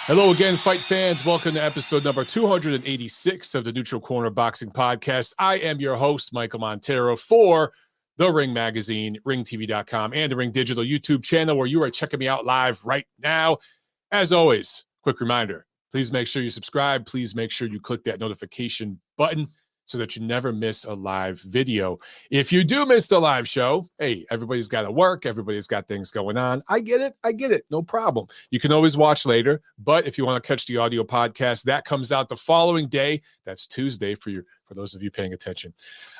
Hello again, fight fans. Welcome to episode number 286 of the Neutral Corner Boxing Podcast. I am your host, Michael Montero, for The Ring Magazine, ringtv.com, and the Ring Digital YouTube channel, where you are checking me out live right now. As always, quick reminder, please make sure you subscribe. Please make sure you click that notification button so that you never miss a live video. If you do miss the live show, hey, everybody's got to work. Everybody's got things going on. I get it. No problem. You can always watch later. But if you want to catch the audio podcast, that comes out the following day. That's Tuesday for those of you paying attention.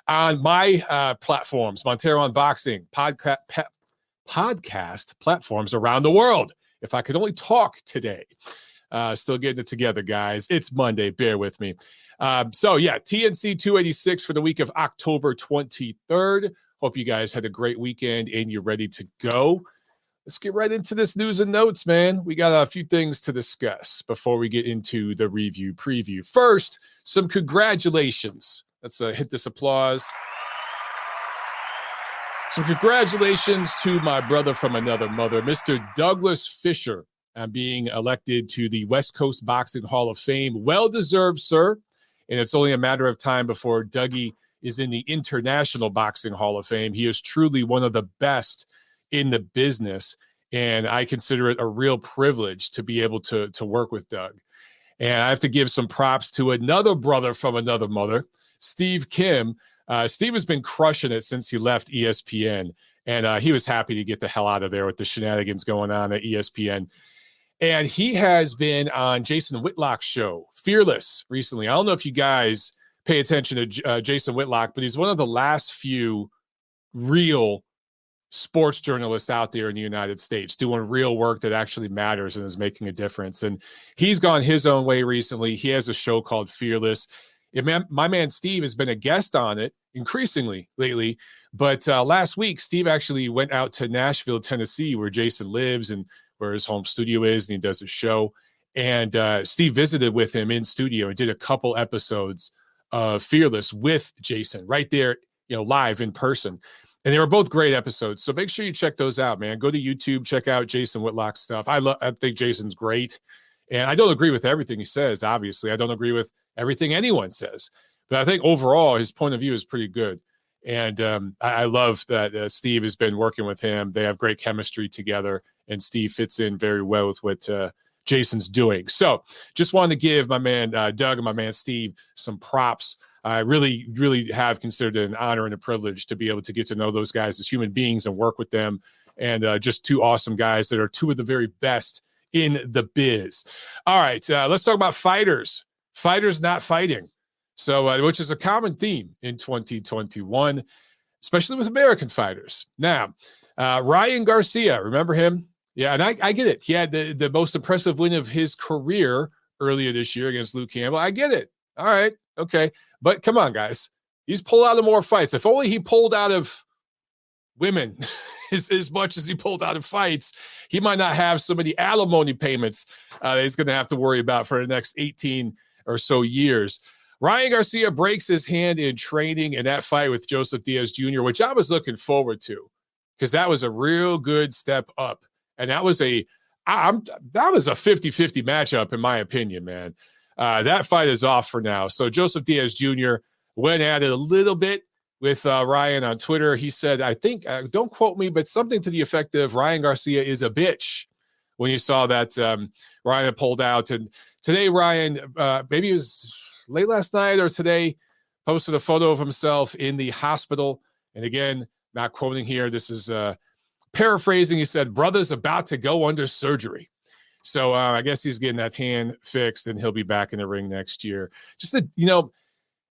On my platforms, Montero Unboxing, podcast platforms around the world. If I could only talk today. Still getting it together, guys. It's Monday. Bear with me. TNC 286 for the week of October 23rd. Hope you guys had a great weekend and you're ready to go. Let's get right into this news and notes, man. We got a few things to discuss before we get into the preview. First, some congratulations. Let's hit this applause. Some congratulations to my brother from another mother, Mr. Douglas Fisher, being elected to the West Coast Boxing Hall of Fame. Well-deserved, sir. And it's only a matter of time before Dougie is in the International Boxing Hall of Fame. He is truly one of the best in the business, and I consider it a real privilege to be able to work with Doug. And I have to give some props to another brother from another mother, Steve Kim. Steve has been crushing it since he left ESPN, and he was happy to get the hell out of there with the shenanigans going on at ESPN. And he has been on Jason Whitlock's show, Fearless, recently. I don't know if you guys pay attention to Jason Whitlock, but he's one of the last few real sports journalists out there in the United States doing real work that actually matters and is making a difference. And he's gone his own way recently. He has a show called Fearless. My man Steve has been a guest on it increasingly lately. But last week, Steve actually went out to Nashville, Tennessee, where Jason lives and where his home studio is, and he does a show. And Steve visited with him in studio and did a couple episodes of Fearless with Jason right there, live in person. And they were both great episodes. So make sure you check those out, man. Go to YouTube, check out Jason Whitlock's stuff. I think Jason's great. And I don't agree with everything he says, obviously. I don't agree with everything anyone says. But I think overall, his point of view is pretty good. And I love that Steve has been working with him. They have great chemistry together, and Steve fits in very well with what Jason's doing. So just wanted to give my man Doug and my man Steve some props. I really, really have considered it an honor and a privilege to be able to get to know those guys as human beings and work with them. And just two awesome guys that are two of the very best in the biz. All right, let's talk about fighters. Fighters not fighting. So, which is a common theme in 2021, especially with American fighters. Now, Ryan Garcia, remember him? Yeah, and I get it. He had the most impressive win of his career earlier this year against Luke Campbell. I get it. All right, okay. But come on, guys. He's pulled out of more fights. If only he pulled out of women as much as he pulled out of fights, he might not have so many alimony payments that he's going to have to worry about for the next 18 or so years. Ryan Garcia breaks his hand in training in that fight with Joseph Diaz Jr., which I was looking forward to because that was a real good step up. And that was a 50-50 matchup, in my opinion, man. That fight is off for now. So Joseph Diaz Jr. went at it a little bit with Ryan on Twitter. He said, I think, don't quote me, but something to the effect of Ryan Garcia is a bitch when you saw that Ryan had pulled out. And today, Ryan, maybe it was late last night or today, posted a photo of himself in the hospital. And again, not quoting here, this is paraphrasing. He said, brother's about to go under surgery. So I guess he's getting that hand fixed and he'll be back in the ring next year.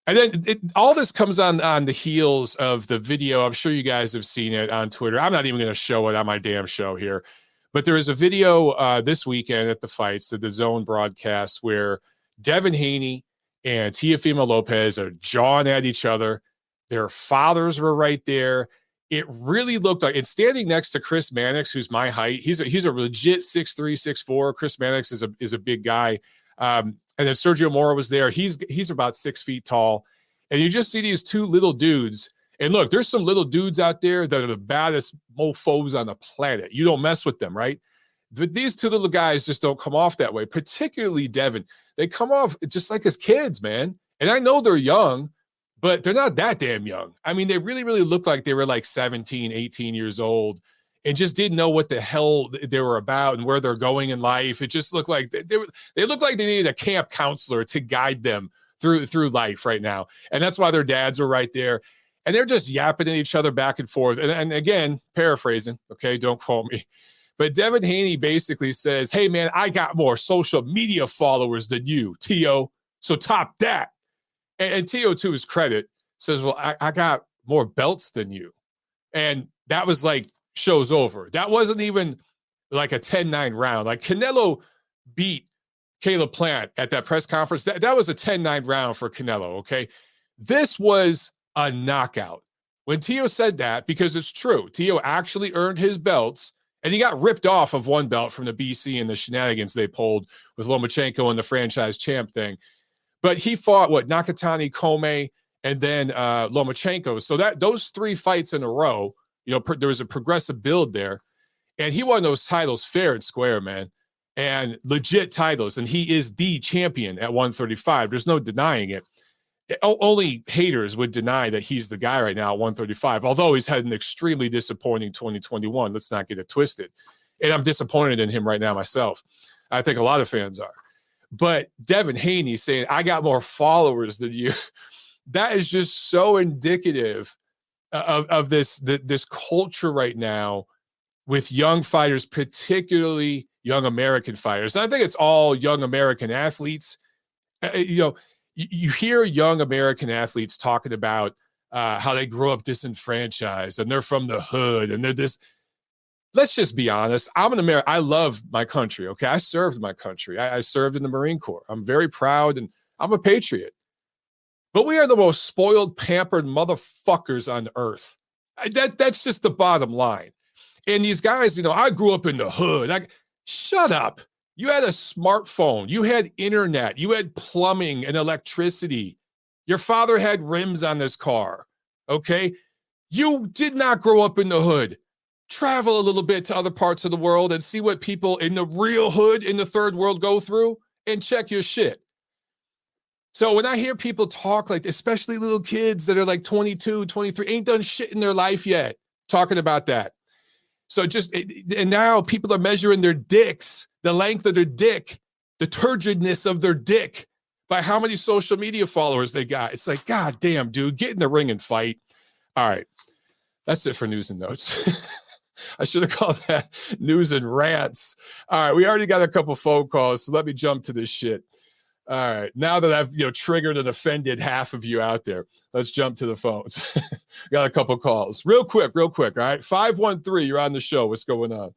And then all this comes on the heels of the video. I'm sure you guys have seen it on Twitter. I'm not even going to show it on my damn show here. But there is a video this weekend at the fights, the DAZN broadcast, where Devin Haney and Teofimo Lopez are jawing at each other. Their fathers were right there. It really looked like it's standing next to Chris Mannix, who's my height. He's a legit 6'3", 6'4". Chris Mannix is a big guy. And then Sergio Mora was there. He's about 6 feet tall. And you just see these two little dudes. And look, there's some little dudes out there that are the baddest mofos on the planet. You don't mess with them, right? But these two little guys just don't come off that way, particularly Devin. They come off just like as kids, man. And I know they're young, but they're not that damn young. I mean, they really, really look like they were like 17, 18 years old and just didn't know what the hell they were about and where they're going in life. It just looked like they looked like they needed a camp counselor to guide them through life right now. And that's why their dads were right there. And they're just yapping at each other back and forth. And again, paraphrasing, okay, don't quote me. But Devin Haney basically says, hey, man, I got more social media followers than you, T.O., so top that. And T.O., to his credit, says, well, I got more belts than you. And that was like, show's over. That wasn't even like a 10-9 round. Like Canelo beat Caleb Plant at that press conference. That was a 10-9 round for Canelo, okay? This was a knockout. When T.O. said that, because it's true, T.O. actually earned his belts, and he got ripped off of one belt from the BC and the shenanigans they pulled with Lomachenko and the franchise champ thing. But he fought, Nakatani, Kome, and then Lomachenko. So those 3 fights in a row, there was a progressive build there. And he won those titles fair and square, man. And legit titles. And he is the champion at 135. There's no denying it. Only haters would deny that he's the guy right now at 135, although he's had an extremely disappointing 2021. Let's not get it twisted. And I'm disappointed in him right now myself. I think a lot of fans are. But Devin Haney saying, I got more followers than you, that is just so indicative of this culture right now with young fighters, particularly young American fighters. And I think it's all young American athletes. You hear young American athletes talking about how they grew up disenfranchised and they're from the hood and they're this. Let's just be honest. I'm an American. I love my country. Okay. I served my country. I served in the Marine Corps. I'm very proud and I'm a patriot. But we are the most spoiled, pampered motherfuckers on earth. That's just the bottom line. And these guys, I grew up in the hood. Shut up. You had a smartphone. You had internet. You had plumbing and electricity. Your father had rims on this car. Okay. You did not grow up in the hood. Travel a little bit to other parts of the world and see what people in the real hood in the third world go through and check your shit. So when I hear people talk like, especially little kids that are like 22, 23, ain't done shit in their life yet, talking about that. So and now people are measuring their dicks, the length of their dick, the turgidness of their dick by how many social media followers they got. It's like, God damn, dude, get in the ring and fight. All right. That's it for news and notes. I should have called that news and rants. All right. We already got a couple phone calls, so let me jump to this shit. All right. Now that I've triggered and offended half of you out there, let's jump to the phones. Got a couple calls. Real quick. All right. 513, you're on the show. What's going on?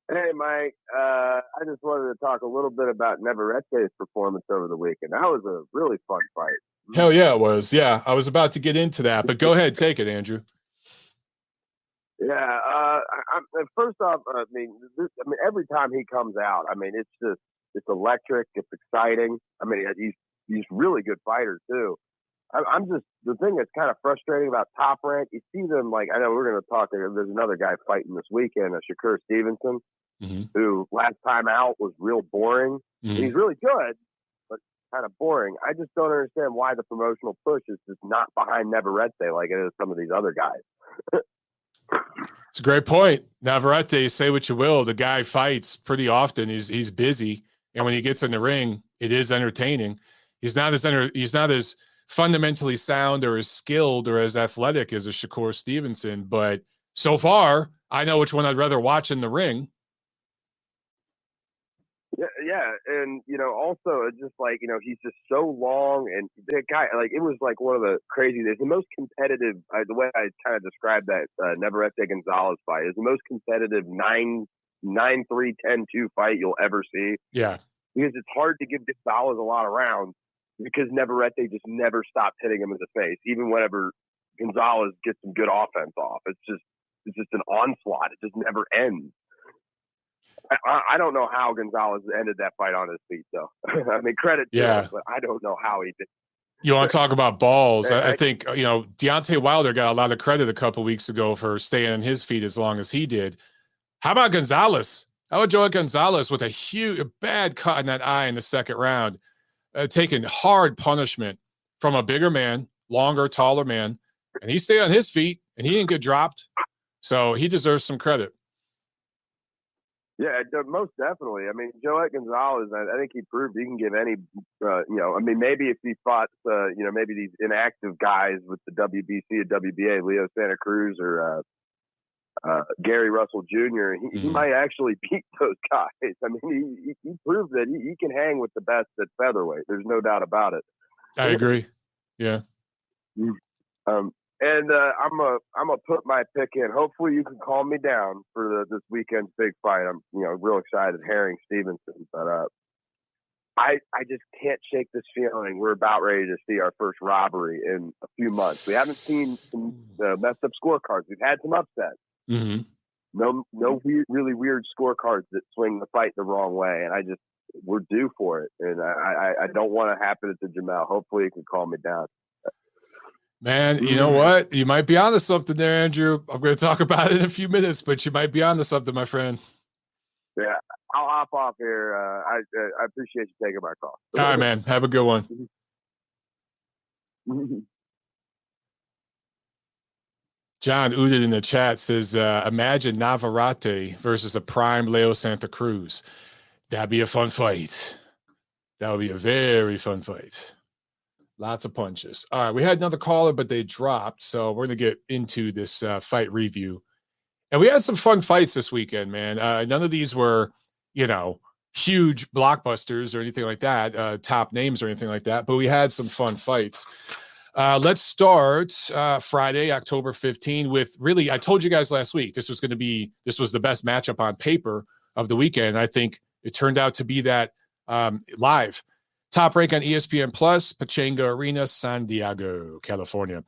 Hey, Mike. I just wanted to talk a little bit about Navarrete's performance over the weekend. That was a really fun fight. Hell yeah, it was. Yeah, I was about to get into that, but go ahead. Take it, Andrew. Yeah. First off, every time he comes out, it's electric. It's exciting. He's really good fighter too. The thing that's kind of frustrating about Top Rank, you see them I know we're going to talk. There's another guy fighting this weekend, Shakur Stevenson, who last time out was real boring. He's really good, but kind of boring. I just don't understand why the promotional push is just not behind Navarrete like it is some of these other guys. It's a great point. Navarrete, say what you will, the guy fights pretty often. He's busy, and when he gets in the ring, it is entertaining. He's not as fundamentally sound or as skilled or as athletic as a Shakur Stevenson, but so far, I know which one I'd rather watch in the ring. Yeah, and also it's just he's just so long, and the guy it was one of the crazy days. The most competitive, the way I kind of described that Navarrete Gonzalez fight is the most competitive 9-3, 10-2 fight you'll ever see. Yeah, because it's hard to give Gonzalez a lot of rounds because Navarrete just never stopped hitting him in the face, even whenever Gonzalez gets some good offense off. It's just an onslaught. It just never ends. I don't know how Gonzalez ended that fight on his feet, though. Credit to him, but I don't know how he did. You want to talk about balls? I think, Deontay Wilder got a lot of credit a couple weeks ago for staying on his feet as long as he did. How about Gonzalez? How about Joel Gonzalez with a bad cut in that eye in the second round, taking hard punishment from a bigger man, longer, taller man, and he stayed on his feet and he didn't get dropped. So he deserves some credit. Yeah, most definitely. I mean, Joel Gonzalez, I think he proved he can give any, maybe if he fought, maybe these inactive guys with the WBC and WBA, Leo Santa Cruz or Gary Russell Jr., he might actually beat those guys. I mean, he proved that he can hang with the best at featherweight. There's no doubt about it. I agree. Yeah. And I'm gonna put my pick in. Hopefully, you can calm me down for this weekend's big fight. I'm real excited, Herring Stevenson, but I just can't shake this feeling. We're about ready to see our first robbery in a few months. We haven't seen some messed up scorecards. We've had some upsets. Mm-hmm. No really weird scorecards that swing the fight the wrong way, and we're due for it. And I don't want to happen to Jamel. Hopefully, it can calm me down. Man, you know what? You might be onto something there, Andrew. I'm going to talk about it in a few minutes, but you might be onto something, my friend. Yeah, I'll hop off here. I appreciate you taking my call. All right, man. Have a good one. John Udit in the chat says, imagine Navarrete versus a prime Leo Santa Cruz. That'd be a fun fight. That would be a very fun fight. Lots of punches. All right, we had another caller, but they dropped, so we're going to get into this fight review. And we had some fun fights this weekend, man. None of these were, huge blockbusters or anything like that, top names or anything like that, but we had some fun fights. Let's start Friday, October 15 with I told you guys last week this was the best matchup on paper of the weekend. I think it turned out to be that live. Top rank on ESPN Plus, Pachanga Arena, San Diego, California.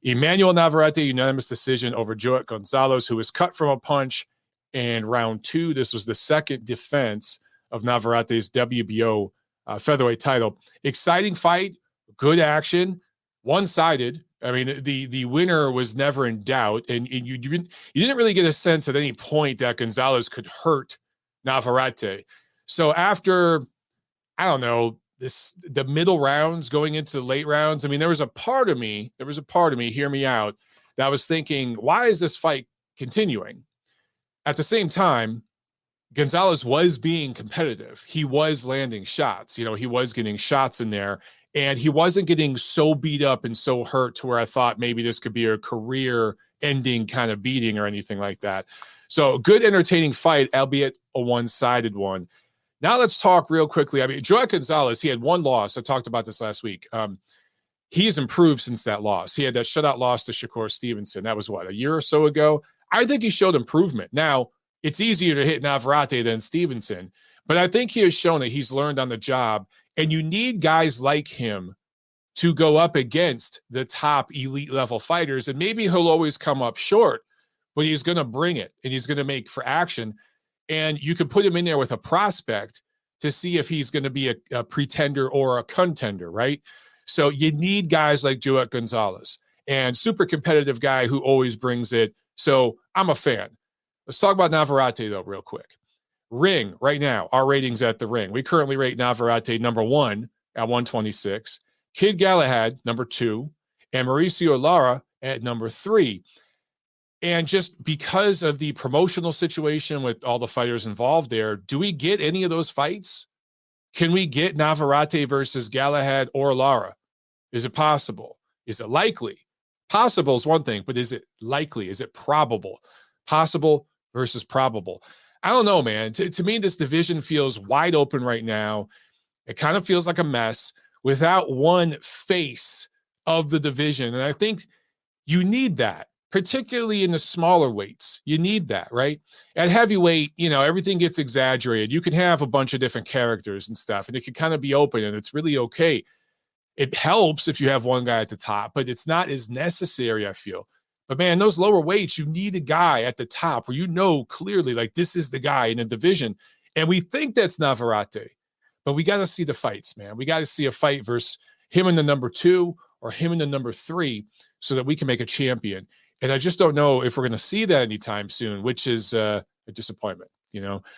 Emanuel Navarrete, unanimous decision over Joel Gonzalez, who was cut from a punch in round 2. This was the second defense of Navarrete's WBO featherweight title. Exciting fight, good action, one-sided. I mean, the winner was never in doubt, and you didn't really get a sense at any point that Gonzalez could hurt Navarrete. So after, I don't know, the middle rounds going into the late rounds, I mean, there was a part of me, hear me out, that was thinking, why is this fight continuing? At the same time, Gonzalez was being competitive. He was landing shots. He was getting shots in there, and he wasn't getting so beat up and so hurt to where I thought maybe this could be a career-ending kind of beating or anything like that. So good, entertaining fight, albeit a one-sided one. Now let's talk real quickly. I mean, Joel Gonzalez, he had one loss. I talked about this last week. He's improved since that loss. He had that shutout loss to Shakur Stevenson. That was, a year or so ago? I think he showed improvement. Now, it's easier to hit Navarrete than Stevenson, but I think he has shown that he's learned on the job, and you need guys like him to go up against the top elite-level fighters, and maybe he'll always come up short, but he's going to bring it, and he's going to make for action. And you can put him in there with a prospect to see if he's going to be a pretender or a contender, right? So you need guys like Joel Gonzalez, and super competitive guy who always brings it. So I'm a fan. Let's talk about Navarrete, though, real quick. Ring, right now, our ratings at the Ring. We currently rate Navarrete number 1 at 126, Kid Galahad number 2, and Mauricio Lara at number 3. And just because of the promotional situation with all the fighters involved there, do we get any of those fights? Can we get Navarrete versus Galahad or Lara? Is it possible? Is it likely? Possible is one thing, but is it likely? Is it probable? Possible versus probable. I don't know, man. To me, this division feels wide open right now. It kind of feels like a mess without one face of the division. And I think you need that, particularly in the smaller weights. You need that, right? At heavyweight, everything gets exaggerated. You can have a bunch of different characters and stuff, and it can kind of be open, and it's really okay. It helps if you have one guy at the top, but it's not as necessary, I feel. But, man, those lower weights, you need a guy at the top where clearly, like, this is the guy in the division. And we think that's Navarrete, but we got to see the fights, man. We got to see a fight versus him in the number 2 or him in the number 3 so that we can make a champion. And I just don't know if we're going to see that anytime soon, which is a disappointment.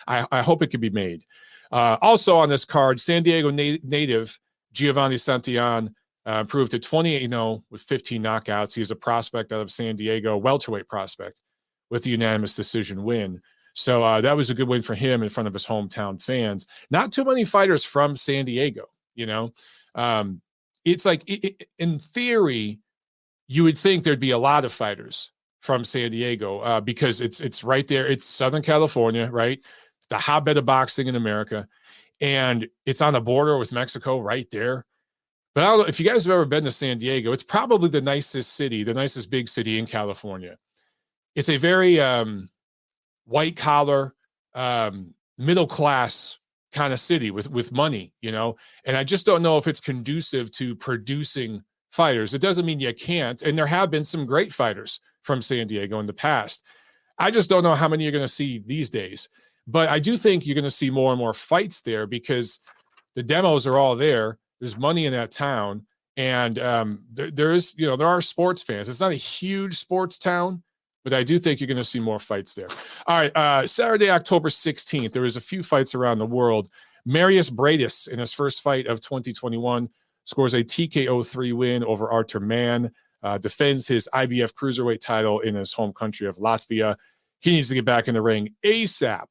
I hope it can be made. Also on this card, San Diego native Giovanni Santillan improved to 28-0 with 15 knockouts. He is a prospect out of San Diego, welterweight prospect, with a unanimous decision win. So that was a good win for him in front of his hometown fans. Not too many fighters from San Diego, It's like, in theory, you would think there'd be a lot of fighters from San Diego because it's right there. It's Southern California, right? The hotbed of boxing in America. And it's on the border with Mexico right there. But I don't know if you guys have ever been to San Diego. It's probably the nicest city, the nicest big city in California. It's a very white collar, middle class kind of city with money, and I just don't know if it's conducive to producing fighters. It doesn't mean you can't. And there have been some great fighters from San Diego in the past. I just don't know how many you're going to see these days. But I do think you're going to see more and more fights there because the demos are all there. There's money in that town. And there are sports fans. It's not a huge sports town, but I do think you're going to see more fights there. All right, Saturday, October 16th, there was a few fights around the world. Mairis Briedis, in his first fight of 2021, scores a TKO 3 win over Artur Mann, defends his IBF cruiserweight title in his home country of Latvia. He needs to get back in the ring ASAP.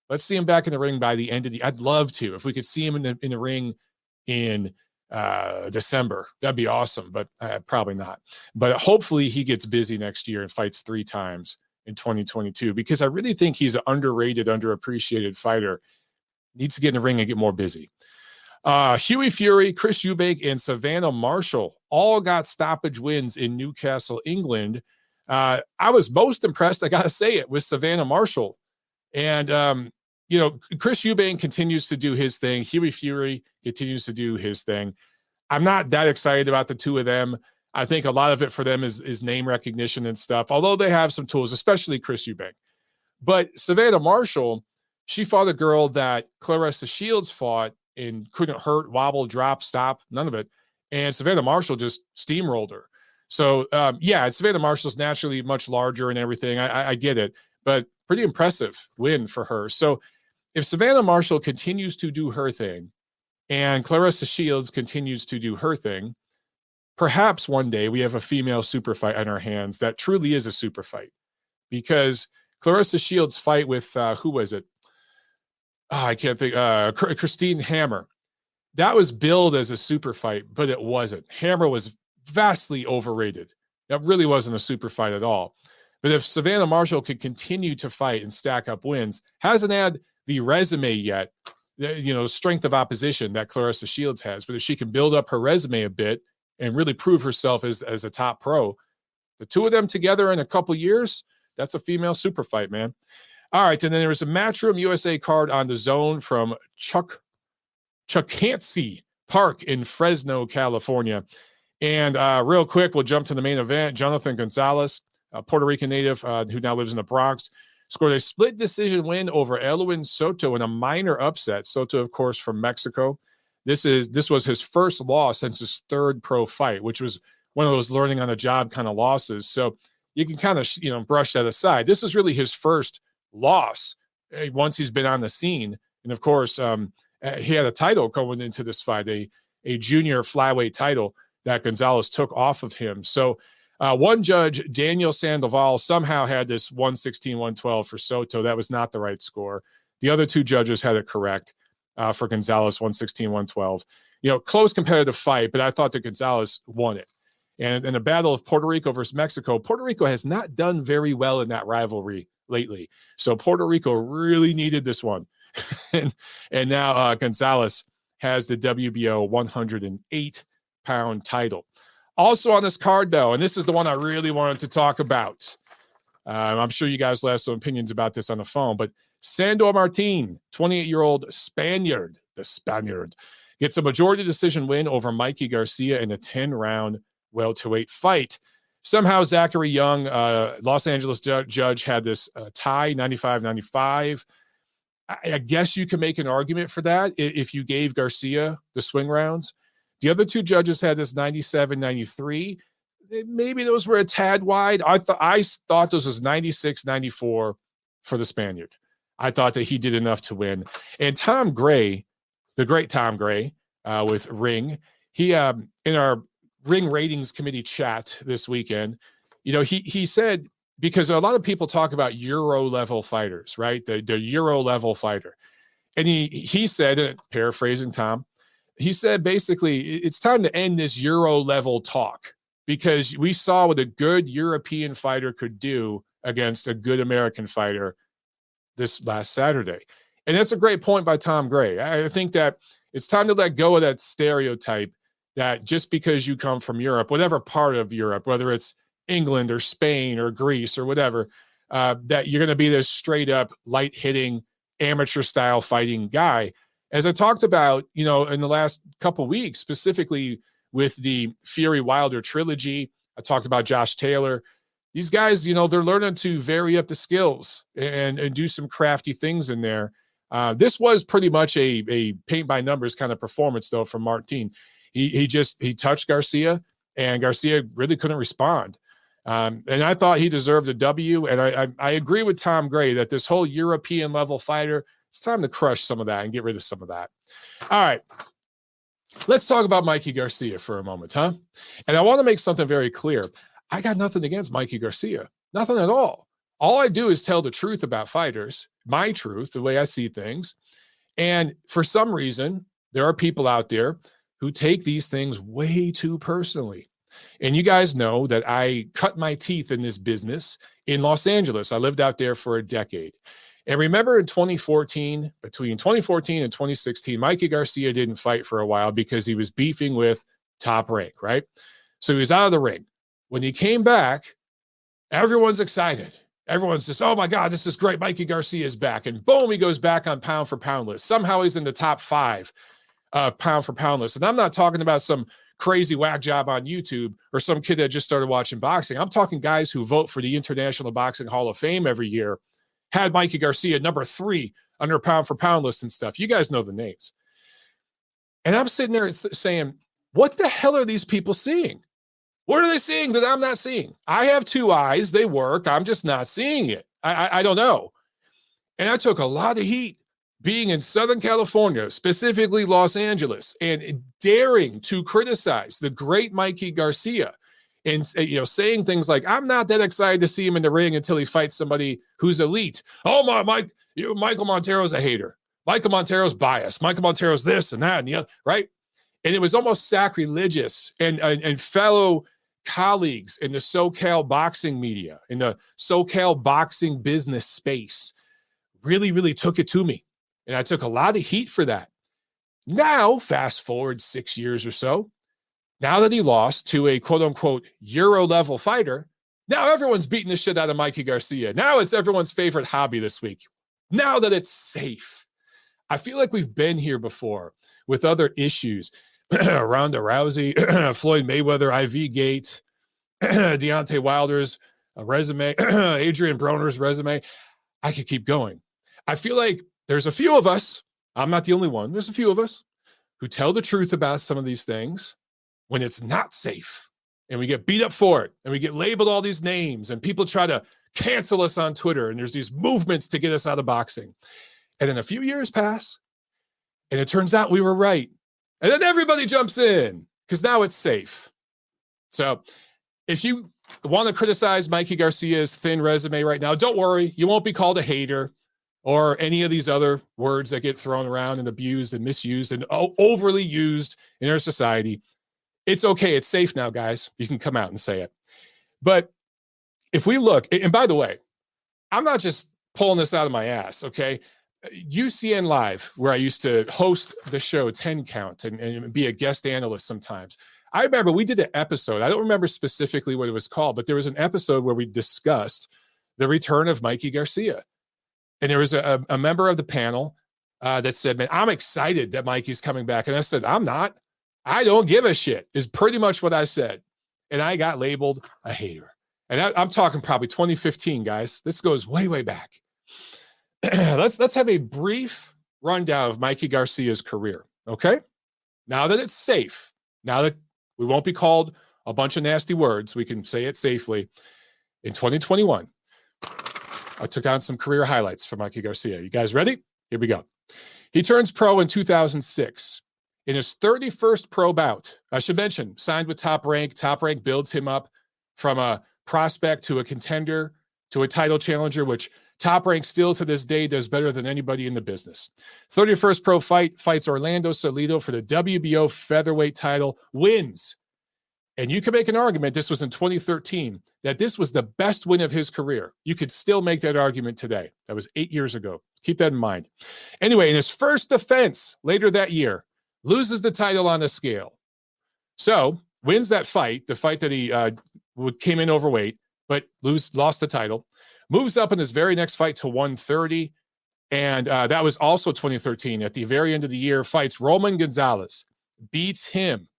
Let's see him back in the ring by the end of I'd love to. If we could see him in the ring in December, that'd be awesome, but probably not. But hopefully he gets busy next year and fights 3 times in 2022 because I really think he's an underrated, underappreciated fighter. Needs to get in the ring and get more busy. Hughie Fury, Chris Eubank, and Savannah Marshall all got stoppage wins in Newcastle, England. I was most impressed, I got to say it, with Savannah Marshall. And, Chris Eubank continues to do his thing. Hughie Fury continues to do his thing. I'm not that excited about the two of them. I think a lot of it for them is name recognition and stuff, although they have some tools, especially Chris Eubank. But Savannah Marshall, she fought a girl that Claressa Shields fought and couldn't hurt, wobble, drop, stop, none of it. And Savannah Marshall just steamrolled her. So, Savannah Marshall's naturally much larger and everything. I get it, but pretty impressive win for her. So if Savannah Marshall continues to do her thing and Claressa Shields continues to do her thing, perhaps one day we have a female super fight on our hands that truly is a super fight. Because Claressa Shields' fight with, who was it? I can't think. Christine Hammer. That was billed as a super fight, but it wasn't. Hammer was vastly overrated. That really wasn't a super fight at all. But if Savannah Marshall could continue to fight and stack up wins, hasn't had the resume yet, strength of opposition that Claressa Shields has. But if she can build up her resume a bit and really prove herself as a top pro, the two of them together in a couple years, that's a female super fight, man. All right, and then there was a Matchroom USA card on the zone from Chukchansi Park in Fresno, California. And real quick, we'll jump to the main event. Jonatan Gonzalez, a Puerto Rican native who now lives in the Bronx, scored a split decision win over Elwin Soto in a minor upset. Soto, of course, from Mexico. This was his first loss since his 3rd pro fight, which was one of those learning on the job kind of losses. So you can kind of brush that aside. This is really his first loss once he's been on the scene. And of course, he had a title going into this fight, a junior flyweight title that Gonzalez took off of him. So one judge, Daniel Sandoval, somehow had this 116-112 for Soto. That was not the right score. The other 2 judges had it correct for Gonzalez, 116-112. Close competitive fight, but I thought that Gonzalez won it. And in a battle of Puerto Rico versus Mexico, Puerto Rico has not done very well in that rivalry lately. So Puerto Rico really needed this one. and now Gonzalez has the WBO 108-pound title. Also on this card, though, and this is the one I really wanted to talk about. I'm sure you guys will have some opinions about this on the phone, but Sandor Martin, 28-year-old Spaniard, gets a majority decision win over Mikey Garcia in a 10-round welterweight fight. Somehow Zachary Young, Los Angeles judge, had this tie, 95-95. I guess you can make an argument for that if you gave Garcia the swing rounds. The other 2 judges had this 97-93. Maybe those were a tad wide. I thought this was 96-94 for the Spaniard. I thought that he did enough to win. And Tom Gray, the great Tom Gray, with Ring, he in our Ring Ratings Committee chat this weekend, he said, because a lot of people talk about Euro level fighters, right? The Euro level fighter. And he said, paraphrasing Tom, he said, basically, it's time to end this Euro level talk, because we saw what a good European fighter could do against a good American fighter this last Saturday. And that's a great point by Tom Gray. I think that it's time to let go of that stereotype that just because you come from Europe, whatever part of Europe, whether it's England or Spain or Greece or whatever, that you're going to be this straight up light hitting amateur style fighting guy. As I talked about, in the last couple of weeks, specifically with the Fury Wilder trilogy, I talked about Josh Taylor. These guys, they're learning to vary up the skills and do some crafty things in there. This was pretty much a paint by numbers kind of performance, though, from Martin. He touched Garcia, and Garcia really couldn't respond. And I thought he deserved a W. And I agree with Tom Gray that this whole European level fighter, it's time to crush some of that and get rid of some of that. All right. Let's talk about Mikey Garcia for a moment, huh? And I want to make something very clear. I got nothing against Mikey Garcia. Nothing at all. All I do is tell the truth about fighters, my truth, the way I see things. And for some reason, there are people out there who take these things way too personally. And you guys know that I cut my teeth in this business in Los Angeles. I lived out there for a decade. And remember in 2014, between 2014 and 2016, Mikey Garcia didn't fight for a while because he was beefing with Top Rank, right? So he was out of the ring. When he came back, everyone's excited. Everyone's just, oh my God, this is great. Mikey Garcia is back. And boom, he goes back on pound for pound list. Somehow he's in the top 5 of pound for pound list. And I'm not talking about some crazy whack job on YouTube or some kid that just started watching boxing. I'm talking guys who vote for the International Boxing Hall of Fame every year had Mikey Garcia number 3 on their pound for pound list and stuff. You guys know the names. And I'm sitting there saying, what the hell are these people seeing? What are they seeing that I'm not seeing? I have 2 eyes. They work. I'm just not seeing it. I don't know. And I took a lot of heat being in Southern California, specifically Los Angeles, and daring to criticize the great Mikey Garcia and saying things like, I'm not that excited to see him in the ring until he fights somebody who's elite. Oh, Michael Montero's a hater. Michael Montero's biased. Michael Montero's this and that and the other, right? And it was almost sacrilegious. And fellow colleagues in the SoCal boxing media, in the SoCal boxing business space, really, really took it to me. And I took a lot of heat for that. Now, fast forward 6 years or so, now that he lost to a quote-unquote Euro-level fighter, now everyone's beating the shit out of Mikey Garcia. Now it's everyone's favorite hobby this week. Now that it's safe. I feel like we've been here before with other issues. Ronda Rousey, Floyd Mayweather, IV Gate, Deontay Wilder's resume, Adrian Broner's resume. I could keep going. I feel like there's a few of us, I'm not the only one, there's a few of us who tell the truth about some of these things when it's not safe. And we get beat up for it. And we get labeled all these names. And people try to cancel us on Twitter. And there's these movements to get us out of boxing. And then a few years pass. And it turns out we were right. And then everybody jumps in because now it's safe. So if you want to criticize Mikey Garcia's thin resume right now, don't worry. You won't be called a hater or any of these other words that get thrown around and abused and misused and overly used in our society. It's okay. It's safe now, guys. You can come out and say it. But if we look, and by the way, I'm not just pulling this out of my ass, okay? UCN Live, where I used to host the show 10 Count and be a guest analyst sometimes. I remember we did an episode. I don't remember specifically what it was called, but there was an episode where we discussed the return of Mikey Garcia. And there was a member of the panel that said, man, I'm excited that Mikey's coming back. And I said, I'm not. I don't give a shit, is pretty much what I said. And I got labeled a hater. And I'm talking probably 2015, guys. This goes way, way back. Let's have a brief rundown of Mikey Garcia's career, okay? Now that it's safe, now that we won't be called a bunch of nasty words, we can say it safely. In 2021, I took down some career highlights for Mikey Garcia. You guys ready? Here we go. He turns pro in 2006. In his 31st pro bout, I should mention, signed with Top Rank. Top Rank builds him up from a prospect to a contender to a title challenger, which Top Rank still to this day does better than anybody in the business. 31st pro fight, fights Orlando Salido for the WBO featherweight title, wins. And you can make an argument, this was in 2013, that this was the best win of his career. You could still make that argument today. That was 8 years ago. Keep that in mind. Anyway, in his first defense later that year, loses the title on the scale. So wins that fight, the fight that he came in overweight, but lost the title. Moves up in his very next fight to 130. And that was also 2013. At the very end of the year, fights Roman Gonzalez, beats him,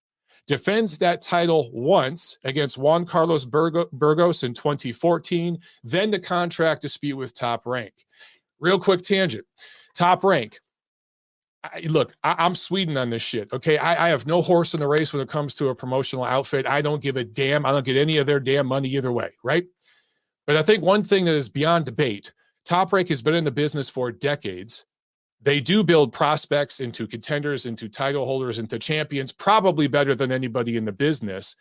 defends that title once against Juan Carlos Burgos in 2014, then the contract dispute with Top Rank. Real quick tangent. Top Rank. I'm Sweden on this shit, okay? I have no horse in the race when it comes to a promotional outfit. I don't give a damn. I don't get any of their damn money either way, right? But I think one thing that is beyond debate, Top Rank has been in the business for decades. They do build prospects into contenders, into title holders, into champions, probably better than anybody in the business.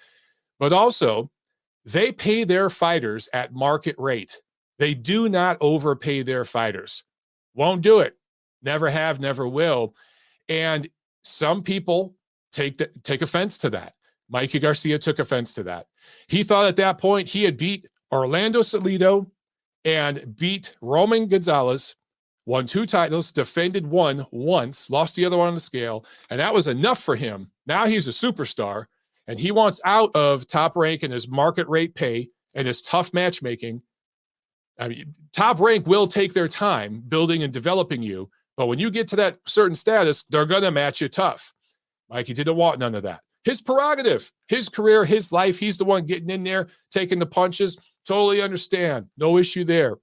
But also, they pay their fighters at market rate. They do not overpay their fighters. Won't do it. Never have, never will. And some people take offense to that. Mikey Garcia took offense to that. He thought at that point he had beat Orlando Salido and beat Roman Gonzalez, won 2 titles, defended one once, lost the other one on the scale, and that was enough for him. Now he's a superstar, and he wants out of Top Rank and his market rate pay and his tough matchmaking. I mean, Top Rank will take their time building and developing you, but when you get to that certain status, they're going to match you tough. Mikey didn't want none of that. His prerogative, his career, his life, he's the one getting in there, taking the punches. Totally understand. No issue there.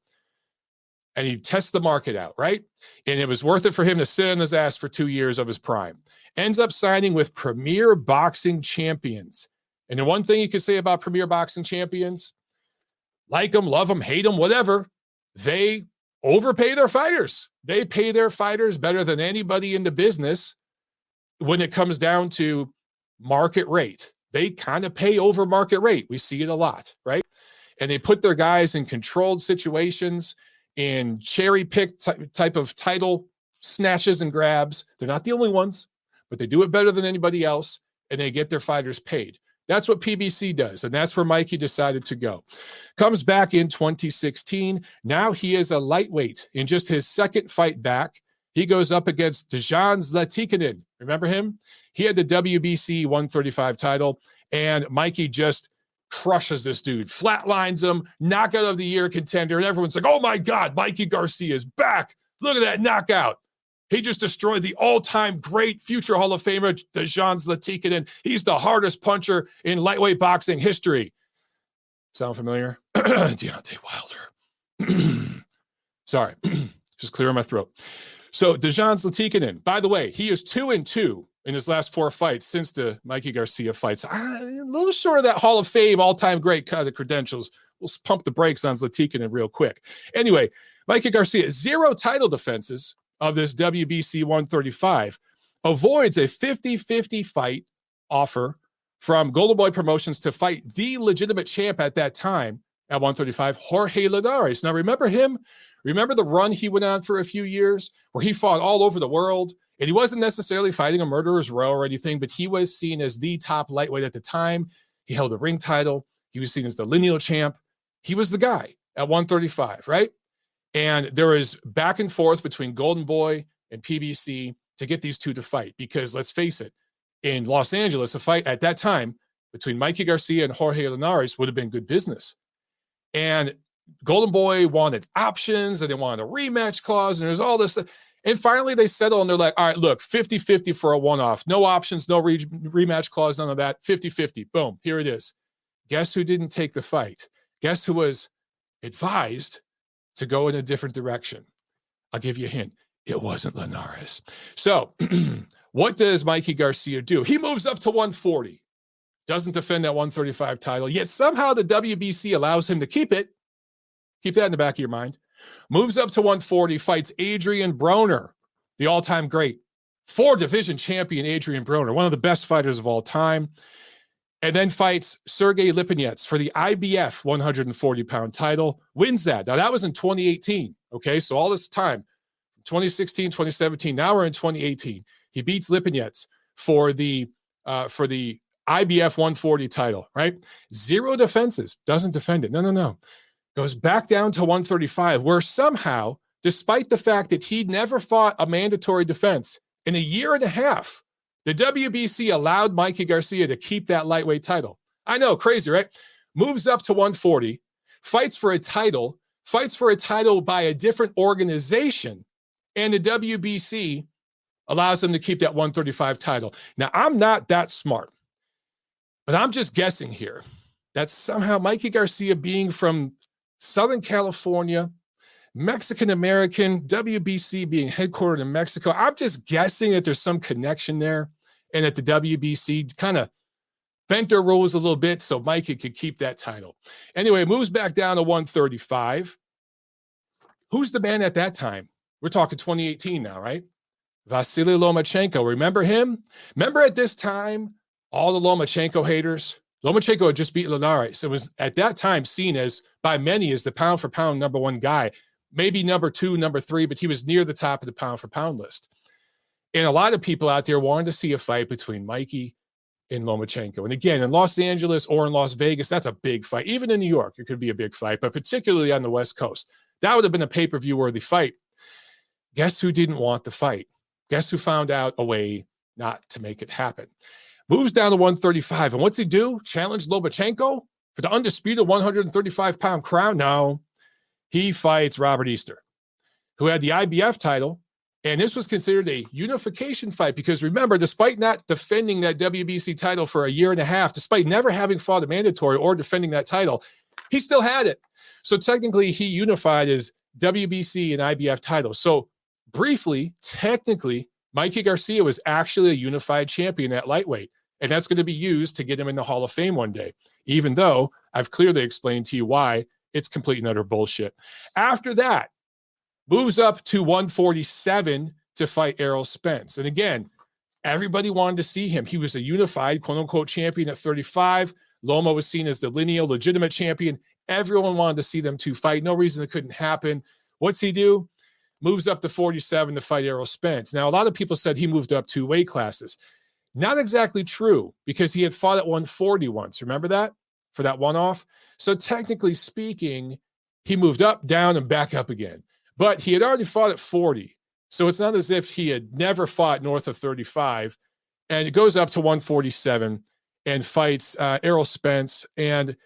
And he tests the market out, right? And it was worth it for him to sit on his ass for 2 years of his prime. Ends up signing with Premier Boxing Champions. And the one thing you could say about Premier Boxing Champions, like them, love them, hate them, whatever, they overpay their fighters. They pay their fighters better than anybody in the business when it comes down to market rate. They kind of pay over market rate. We see it a lot, right? And they put their guys in controlled situations, in cherry-picked type of title snatches and grabs. They're not the only ones, but they do it better than anybody else, and they get their fighters paid. That's what PBC does, and that's where Mikey decided to go. Comes back in 2016. Now he is a lightweight. In just his second fight back, he goes up against Dejan Zlatikanen. Remember him? He had the WBC 135 title, and Mikey just crushes this dude, flatlines him, knockout of the year contender, and everyone's like, oh my God, Mikey Garcia is back. Look at that knockout. He just destroyed the all-time great future Hall of Famer, Dejan Zlatikanen. He's the hardest puncher in lightweight boxing history. Sound familiar? Deontay Wilder. Sorry, just clearing my throat. So Dejan Zlatikanen, by the way, he is 2-2 in his last 4 fights since the Mikey Garcia fights. A little short of that Hall of Fame all-time great kind of credentials. We'll pump the brakes on Zlatikanen real quick. Anyway, Mikey Garcia, 0 title defenses of this WBC 135, avoids a 50-50 fight offer from Golden Boy Promotions to fight the legitimate champ at that time at 135, Jorge Linares. Now, remember him? Remember the run he went on for a few years where he fought all over the world? And he wasn't necessarily fighting a murderer's row or anything, but he was seen as the top lightweight at the time. He held a ring title. He was seen as the lineal champ. He was the guy at 135, right? And there was back and forth between Golden Boy and PBC to get these two to fight. Because let's face it, in Los Angeles, a fight at that time between Mikey Garcia and Jorge Linares would have been good business. And Golden Boy wanted options, and they wanted a rematch clause, and there's all this. And finally, they settle, and they're like, all right, look, 50-50 for a one-off. No options, no rematch clause, none of that. 50-50. Boom, here it is. Guess who didn't take the fight? Guess who was advised to go in a different direction? I'll give you a hint. It wasn't Linares. So what does Mikey Garcia do? He moves up to 140. Doesn't defend that 135 title, yet somehow the WBC allows him to keep it. Keep that in the back of your mind. Moves up to 140, fights Adrian Broner, the all-time great. 4-division champion Adrian Broner, one of the best fighters of all time. And then fights Sergey Lipinets for the IBF 140-pound title. Wins that. Now, that was in 2018. Okay, so all this time, 2016, 2017, now we're in 2018. He beats Lipinets for the IBF 140 title, right? 0 defenses. Doesn't defend it. No. Goes back down to 135, where somehow, despite the fact that he never fought a mandatory defense in a year and a half, the WBC allowed Mikey Garcia to keep that lightweight title. I know, crazy, right? Moves up to 140, fights for a title by a different organization, and the WBC allows him to keep that 135 title. Now, I'm not that smart, but I'm just guessing here that somehow Mikey Garcia, being from Southern California, Mexican-American, WBC being headquartered in Mexico, I'm just guessing that there's some connection there and that the WBC kind of bent their rules a little bit so Mikey could keep that title. Anyway, moves back down to 135. Who's the man at that time? We're talking 2018 now, right? Vasily Lomachenko. Remember him? Remember at this time, all the Lomachenko haters? Lomachenko had just beat Linares. It was at that time seen as, by many, as the pound-for-pound #1 guy. Maybe number 2, number 3, but he was near the top of the pound-for-pound list. And a lot of people out there wanted to see a fight between Mikey and Lomachenko. And again, in Los Angeles or in Las Vegas, that's a big fight. Even in New York, it could be a big fight, but particularly on the West Coast. That would have been a pay-per-view worthy fight. Guess who didn't want the fight? Guess who found out a way not to make it happen? Moves down to 135. And what's he do? Challenge Lomachenko for the undisputed 135-pound crown? No. He fights Robert Easter, who had the IBF title. And this was considered a unification fight because, remember, despite not defending that WBC title for a year and a half, despite never having fought a mandatory or defending that title, he still had it. So technically, he unified his WBC and IBF titles. So briefly, technically, Mikey Garcia was actually a unified champion at lightweight. And that's going to be used to get him in the Hall of Fame one day, even though I've clearly explained to you why it's complete and utter bullshit. After that, moves up to 147 to fight Errol Spence. And again, everybody wanted to see him. He was a unified, quote-unquote, champion at 35. Loma was seen as the lineal, legitimate champion. Everyone wanted to see them two fight. No reason it couldn't happen. What's he do? Moves up to 47 to fight Errol Spence. Now, a lot of people said he moved up 2 weight classes. Not exactly true, because he had fought at 140 once. Remember that? For that one-off? So technically speaking, he moved up, down, and back up again. But he had already fought at 40. So it's not as if he had never fought north of 35. And it goes up to 147 and fights Errol Spence. And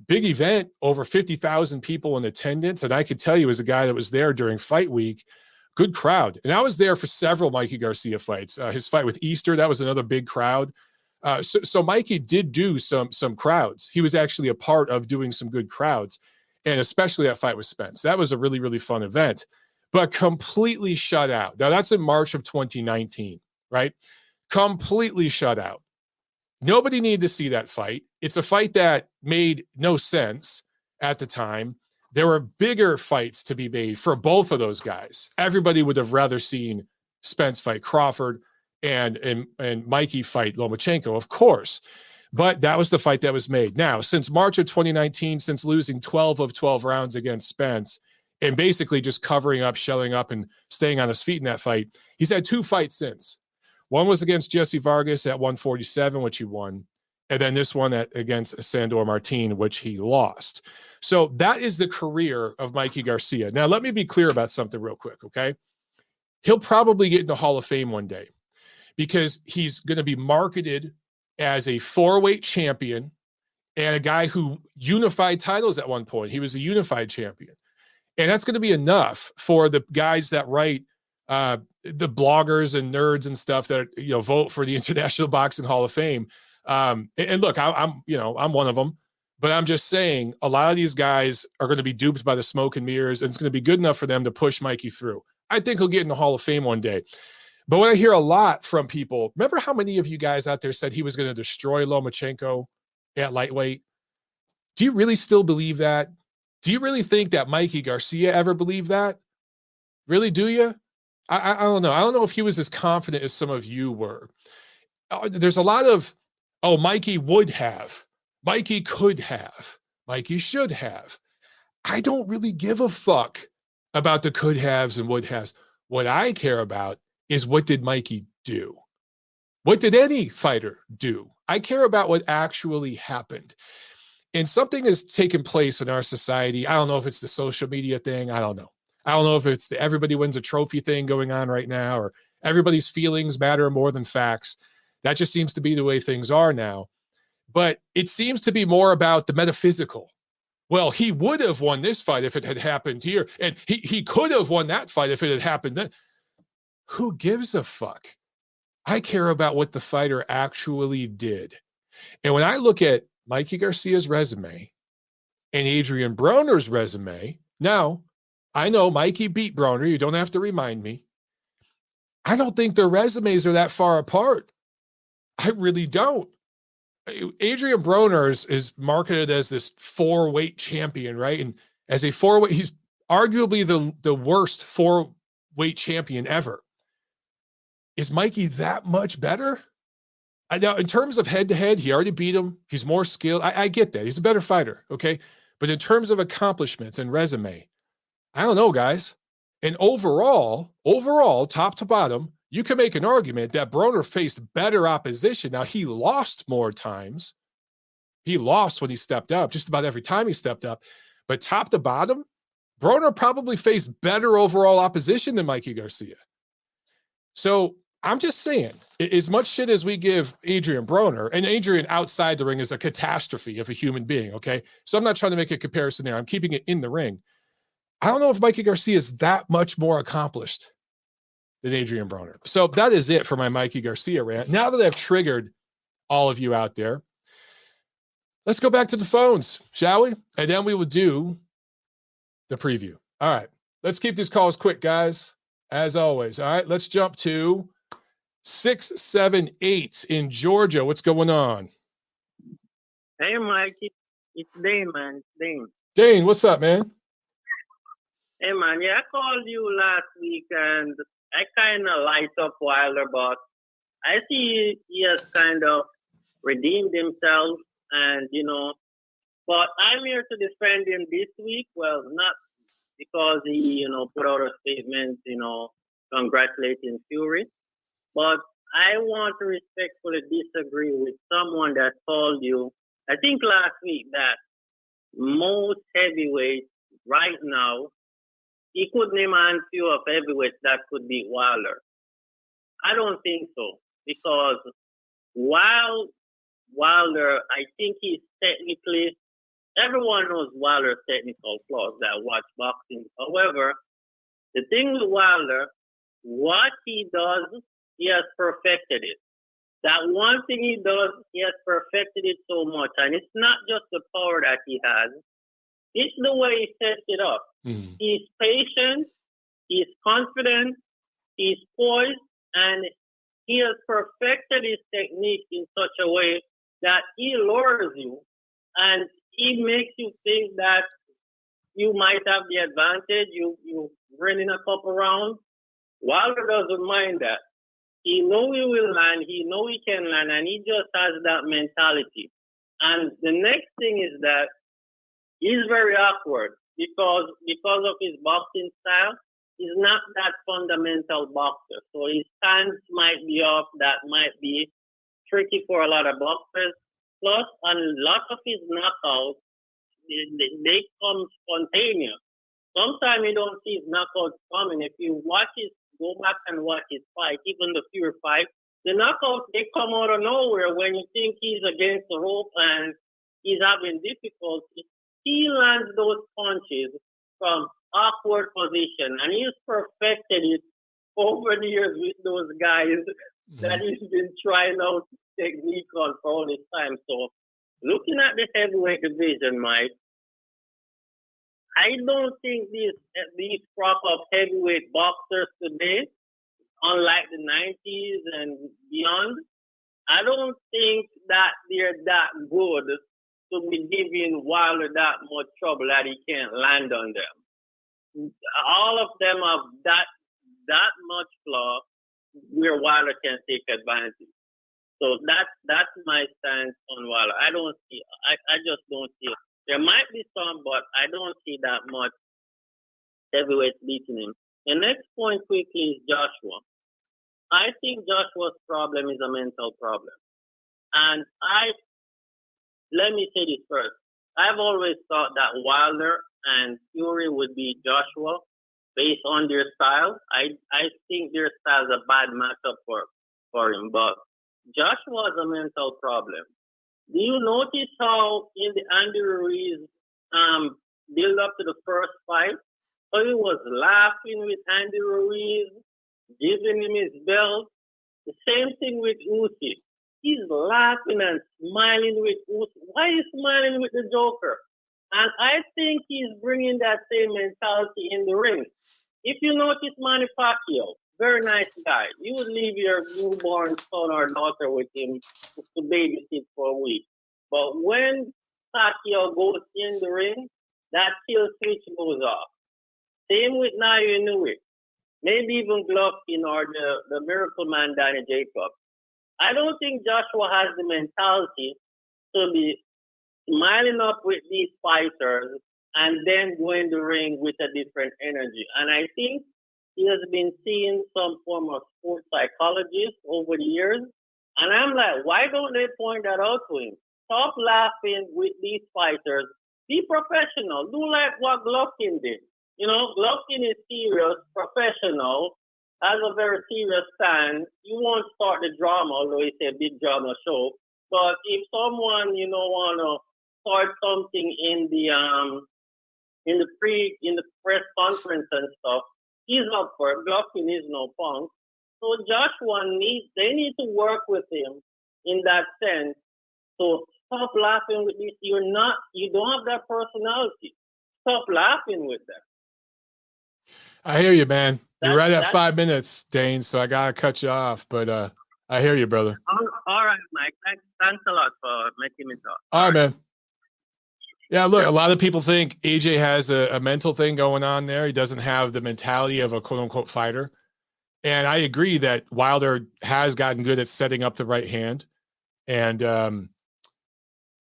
big event, over 50,000 people in attendance. And I could tell you as a guy that was there during fight week, good crowd. And I was there for several Mikey Garcia fights. His fight with Easter, that was another big crowd. So Mikey did do some crowds. He was actually a part of doing some good crowds. And especially that fight with Spence. That was a really, really fun event, but completely shut out. Now, that's in March of 2019, right? Completely shut out. Nobody needed to see that fight. It's a fight that made no sense at the time. There were bigger fights to be made for both of those guys. Everybody would have rather seen Spence fight Crawford and Mikey fight Lomachenko, of course. But that was the fight that was made. Now, since March of 2019, since losing 12 of 12 rounds against Spence and basically just covering up, shelling up, and staying on his feet in that fight, he's had 2 fights since. One was against Jesse Vargas at 147, which he won. And then this one against Sandor Martin, which he lost. So that is the career of Mikey Garcia. Now, let me be clear about something real quick, okay? He'll probably get in the Hall of Fame one day because he's going to be marketed as a 4-weight champion and a guy who unified titles at one point. He was a unified champion. And that's going to be enough for the guys that write the bloggers and nerds and stuff that, vote for the International Boxing Hall of Fame. And look, I'm one of them, but I'm just saying a lot of these guys are going to be duped by the smoke and mirrors, and it's going to be good enough for them to push Mikey through. I think he'll get in the Hall of Fame one day. But what I hear a lot from people, remember how many of you guys out there said he was going to destroy Lomachenko at lightweight? Do you really still believe that? Do you really think that Mikey Garcia ever believed that? Really, do you? I don't know. I don't know if he was as confident as some of you were. There's a lot of, oh, Mikey would have. Mikey could have. Mikey should have. I don't really give a fuck about the could haves and would haves. What I care about is, what did Mikey do? What did any fighter do? I care about what actually happened. And something has taken place in our society. I don't know if it's the social media thing. I don't know. I don't know if it's the everybody wins a trophy thing going on right now, or everybody's feelings matter more than facts. That just seems to be the way things are now. But it seems to be more about the metaphysical. Well, he would have won this fight if it had happened here. And he could have won that fight if it had happened then. Who gives a fuck? I care about what the fighter actually did. And when I look at Mikey Garcia's resume and Adrian Broner's resume, now, I know Mikey beat Broner. You don't have to remind me. I don't think their resumes are that far apart. I really don't. Adrian Broner is marketed as this 4-weight champion, right? And as a 4-weight, he's arguably the worst 4-weight champion ever. Is Mikey that much better? Now, in terms of head-to-head, he already beat him. He's more skilled. I get that. He's a better fighter, okay? But in terms of accomplishments and resume, I don't know, guys. And overall, top to bottom, you can make an argument that Broner faced better opposition. Now, he lost more times. He lost when he stepped up, just about every time he stepped up. But top to bottom, Broner probably faced better overall opposition than Mikey Garcia. So I'm just saying, as much shit as we give Adrian Broner, and Adrian outside the ring is a catastrophe of a human being, okay? So I'm not trying to make a comparison there. I'm keeping it in the ring. I don't know if Mikey Garcia is that much more accomplished than Adrian Broner. So that is it for my Mikey Garcia rant. Now that I've triggered all of you out there, let's go back to the phones, shall we? And then we will do the preview. All right. Let's keep these calls quick, guys, as always. All right. Let's jump to 678 in Georgia. What's going on? Hey, Mikey. It's Dane, man. It's Dane. Dane, what's up, man? Hey, man. Yeah, I called you last week, and I kind of light up Wilder, but I see he has kind of redeemed himself, and, but I'm here to defend him this week. Well, not because he, put out a statement, congratulating Fury, but I want to respectfully disagree with someone that told you, I think last week, that most heavyweights right now, he could name a few of heavyweights that could beat Wilder. I don't think so, because while Wilder, I think he's technically, everyone knows Wilder's technical flaws that watch boxing. However, the thing with Wilder, what he does, he has perfected it. That one thing he does, he has perfected it so much. And it's not just the power that he has, it's the way he sets it up. Mm. He's patient, he's confident, he's poised, and he has perfected his technique in such a way that he lures you and he makes you think that you might have the advantage. You run in a couple rounds. Wilder doesn't mind that. He knows he will land, he knows he can land, and he just has that mentality. And the next thing is that he's very awkward because of his boxing style. He's not that fundamental boxer. So his stance might be off. That might be tricky for a lot of boxers. Plus, a lot of his knockouts, they come spontaneous. Sometimes you don't see his knockouts coming. If you go back and watch his fight, even the Fury fight, the knockouts, they come out of nowhere when you think he's against the rope and he's having difficulty. He lands those punches from awkward position, and he's perfected it over the years with those guys that he's been trying out technique on for all this time. So, looking at the heavyweight division, Mike, I don't think these crop of heavyweight boxers today, unlike the 90s and beyond, I don't think that they're that good to be giving Wilder that much trouble that he can't land on them. All of them have that much flaw where Wilder can take advantage. So that's my stance on Wilder. I just don't see it. There might be some, but I don't see that much heavyweights beating him. The next point quickly is Joshua. I think Joshua's problem is a mental problem. And let me say this first. I've always thought that Wilder and Fury would beat Joshua based on their style. I think their style is a bad matchup for him, but Joshua has a mental problem. Do you notice how in the Andy Ruiz build up to the first fight, how he was laughing with Andy Ruiz, giving him his belt? The same thing with Usyk. He's laughing and smiling with Usyk. Why is he smiling with the Joker? And I think he's bringing that same mentality in the ring. If you notice Manny Pacquiao, very nice guy. You would leave your newborn son or daughter with him to babysit for a week. But when Pacquiao goes in the ring, that kill switch goes off. Same with Nair Inoue. Maybe even Golovkin or the Miracle Man Danny Jacobs. I don't think Joshua has the mentality to be smiling up with these fighters and then go in the ring with a different energy. And I think he has been seeing some form of sports psychologist over the years. And I'm like, why don't they point that out to him? Stop laughing with these fighters. Be professional. Do like what Golovkin did. You know, Golovkin is serious, professional, has a very serious stand. You won't start the drama, although it's a big drama show. But if someone, want to start something in the press conference and stuff, he's up for it. Golovkin is no punk. So Joshua they need to work with him in that sense. So stop laughing with this. You don't have that personality. Stop laughing with them. I hear you, man. You're right at 5 minutes, Dane, so I got to cut you off. But I hear you, brother. All right, Mike. Thanks a lot for making me talk. All right, man. Yeah, look, a lot of people think AJ has a mental thing going on there. He doesn't have the mentality of a quote-unquote fighter. And I agree that Wilder has gotten good at setting up the right hand. And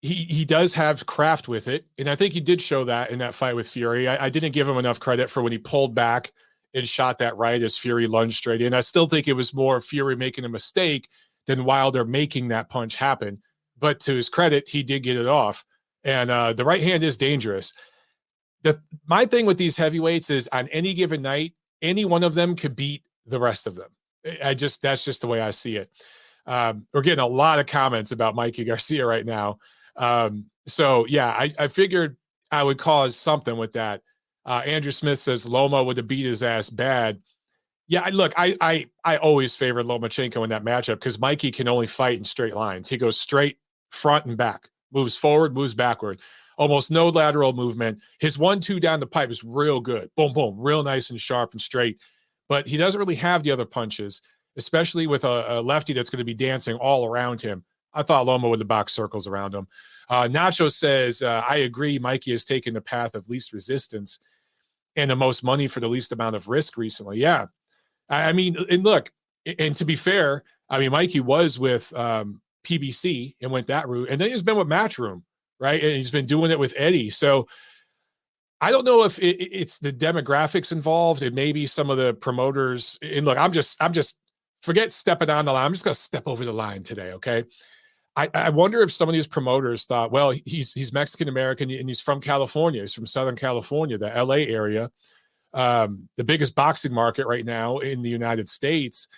he does have craft with it. And I think he did show that in that fight with Fury. I didn't give him enough credit for when he pulled back and shot that right as Fury lunged straight in. I still think it was more Fury making a mistake than Wilder making that punch happen. But to his credit, he did get it off. And the right hand is dangerous. My thing with these heavyweights is on any given night, any one of them could beat the rest of them. That's just the way I see it. We're getting a lot of comments about Mikey Garcia right now. So yeah, I figured I would cause something with that. Andrew Smith says Loma would have beat his ass bad. Yeah, look, I always favored Lomachenko in that matchup because Mikey can only fight in straight lines. He goes straight front and back, moves forward, moves backward, almost no lateral movement. His 1-2 down the pipe is real good. Boom, boom, real nice and sharp and straight. But he doesn't really have the other punches, especially with a lefty that's going to be dancing all around him. I thought Loma would have boxed circles around him. Nacho says, I agree. Mikey has taken the path of least resistance and the most money for the least amount of risk recently. Yeah. I mean, and look, and to be fair, I mean, Mikey was with PBC and went that route. And then he's been with Matchroom, right? And he's been doing it with Eddie. So I don't know if it's the demographics involved and maybe some of the promoters. And look, I'm just forget stepping on the line. I'm just going to step over the line today. Okay. I wonder if some of these promoters thought, well, he's Mexican-American and he's from California. He's from Southern California, the LA area, the biggest boxing market right now in the United States.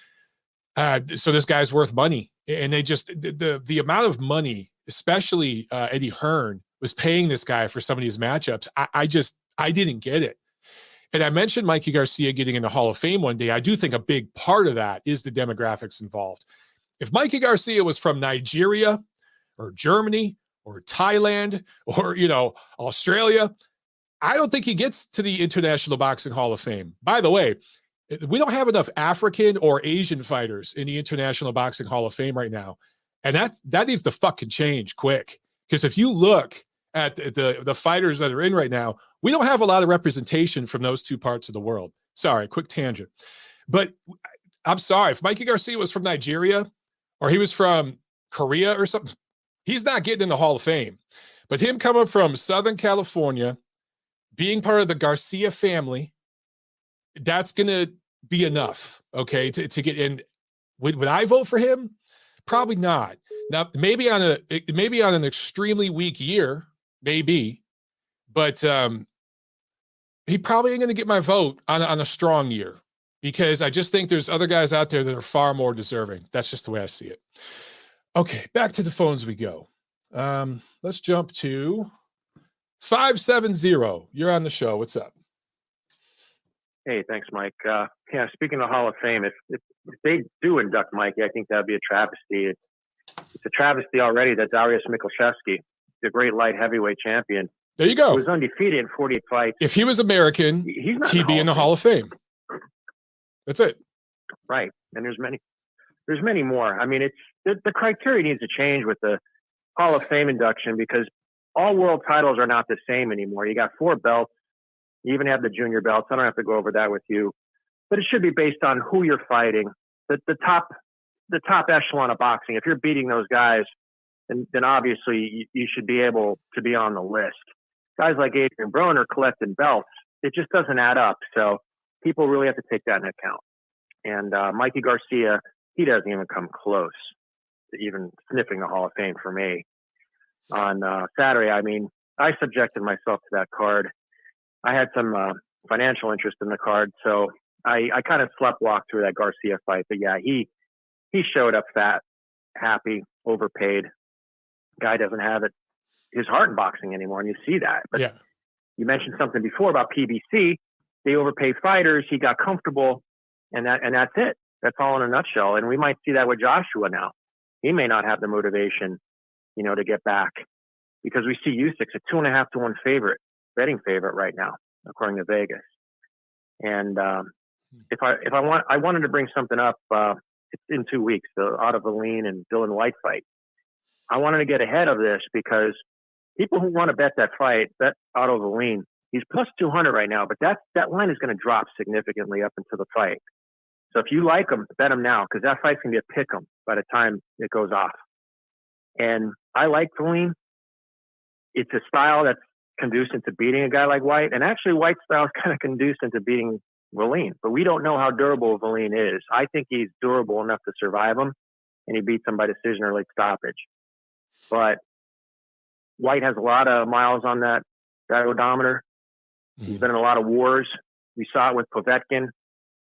So this guy's worth money. And they just, the amount of money, especially Eddie Hearn was paying this guy for some of these matchups. I didn't get it. And I mentioned Mikey Garcia getting in the Hall of Fame one day. I do think a big part of that is the demographics involved. If Mikey Garcia was from Nigeria or Germany or Thailand or, Australia, I don't think he gets to the International Boxing Hall of Fame. By the way, we don't have enough African or Asian fighters in the International Boxing Hall of Fame right now. And that needs to fucking change quick Because if you look at the fighters that are in right now, we don't have a lot of representation from those two parts of the world. Sorry, quick tangent. But I'm sorry, if Mikey Garcia was from Nigeria or he was from Korea or something, he's not getting in the Hall of Fame. But him coming from Southern California, being part of the Garcia family, that's going to be enough, okay, to get in. Would I vote for him? Probably not. Now, maybe on an extremely weak year, maybe, but he probably ain't going to get my vote on a strong year, because I just think there's other guys out there that are far more deserving. That's just the way I see it. Okay, back to the phones we go. Let's jump to 570. You're on the show. What's up? Hey, thanks, Mike. Speaking of Hall of Fame, if they do induct Mikey, I think that'd be a travesty. It's a travesty already that Dariusz Michalczewski, the great light heavyweight champion, there you go, was undefeated in 48 fights. If he was American, he'd be in the Hall of Fame. That's it. Right. And there's many more. I mean, it's the criteria needs to change with the Hall of Fame induction, because all world titles are not the same anymore. You got 4 belts. You even have the junior belts. I don't have to go over that with you, but it should be based on who you're fighting. The top echelon of boxing. If you're beating those guys, then obviously you should be able to be on the list. Guys like Adrian Broner collecting belts, it just doesn't add up. So people really have to take that into account. And Mikey Garcia, he doesn't even come close to even sniffing the Hall of Fame for me. On Saturday, I mean, I subjected myself to that card. I had some financial interest in the card, so I kind of sleptwalked through that Garcia fight. But yeah, he showed up fat, happy, overpaid. Guy doesn't have his heart in boxing anymore, and you see that. But yeah, you mentioned something before about PBC. They overpay fighters. He got comfortable, and that's it. That's all in a nutshell. And we might see that with Joshua now. He may not have the motivation, to get back, because we see Usyk a 2.5 to 1 betting favorite right now, according to Vegas. And I wanted to bring something up. It's in 2 weeks, the Otto Valine and Dylan White fight. I wanted to get ahead of this because people who want to bet that fight, bet Otto Valine. He's plus 200 right now, but that line is going to drop significantly up into the fight. So if you like him, bet him now, because that fight's going to be a pick 'em by the time it goes off. And I like Valine. It's a style that's conducive to beating a guy like White, and actually White's style is kind of conducive to beating Valine, but we don't know how durable Valine is. I think he's durable enough to survive him, and he beats him by decision or late stoppage. But White has a lot of miles on that odometer. Mm-hmm. He's been in a lot of wars. We saw it with Povetkin.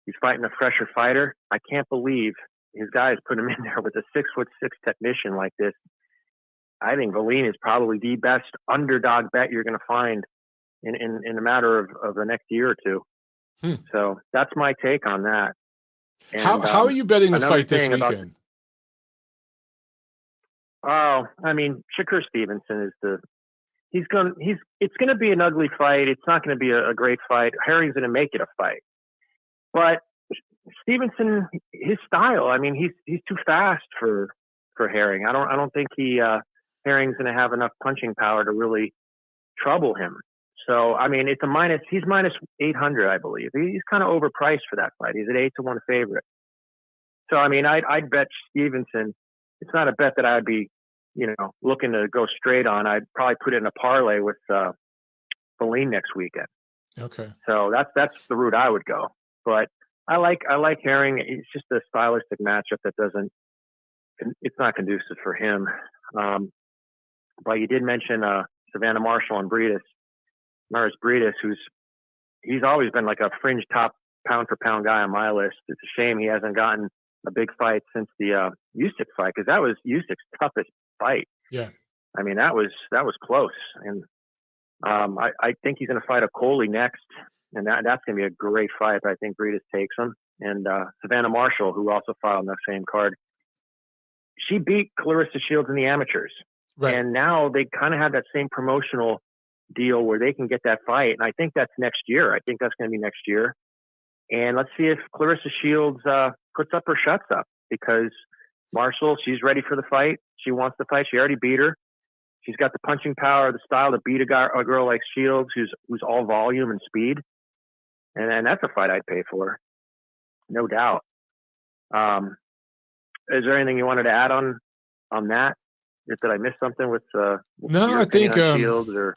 He's fighting a fresher fighter. I can't believe his guys put him in there with a 6'6" technician like this. I think Valine is probably the best underdog bet you're going to find in a matter of the next year or two. So that's my take on that. And, how are you betting the fight this weekend? Shakur Stevenson is it's going to be an ugly fight. It's not going to be a great fight. Herring's going to make it a fight. But Stevenson, his style, he's too fast for Herring. I don't think Herring's going to have enough punching power to really trouble him. So, it's a minus. He's minus 800, I believe. He's kind of overpriced for that fight. He's an 8 to 1 favorite. So, I'd bet Stevenson. It's not a bet that I'd be, looking to go straight on. I'd probably put it in a parlay with Valine next weekend. Okay. So that's the route I would go. But I like Herring. It's just a stylistic matchup that it's not conducive for him. But you did mention Savannah Marshall and Mairis Briedis, he's always been like a fringe top pound for pound guy on my list. It's a shame he hasn't gotten a big fight since the Usyk fight, because that was Usyk's toughest fight. Yeah. That was close. And I think he's going to fight a Coley next, and that's going to be a great fight. I think Briedis takes him. And Savannah Marshall, who also fought on that same card, she beat Clarissa Shields in the amateurs. Right. And now they kind of have that same promotional deal where they can get that fight. And I think that's next year. I think that's going to be next year. And let's see if Clarissa Shields puts up or shuts up, because Marshall, she's ready for the fight. She wants the fight. She already beat her. She's got the punching power, the style to beat a girl like Shields, who's all volume and speed. And that's a fight I'd pay for, no doubt. Is there anything you wanted to add on that? Did I miss something with no, I think Shields or?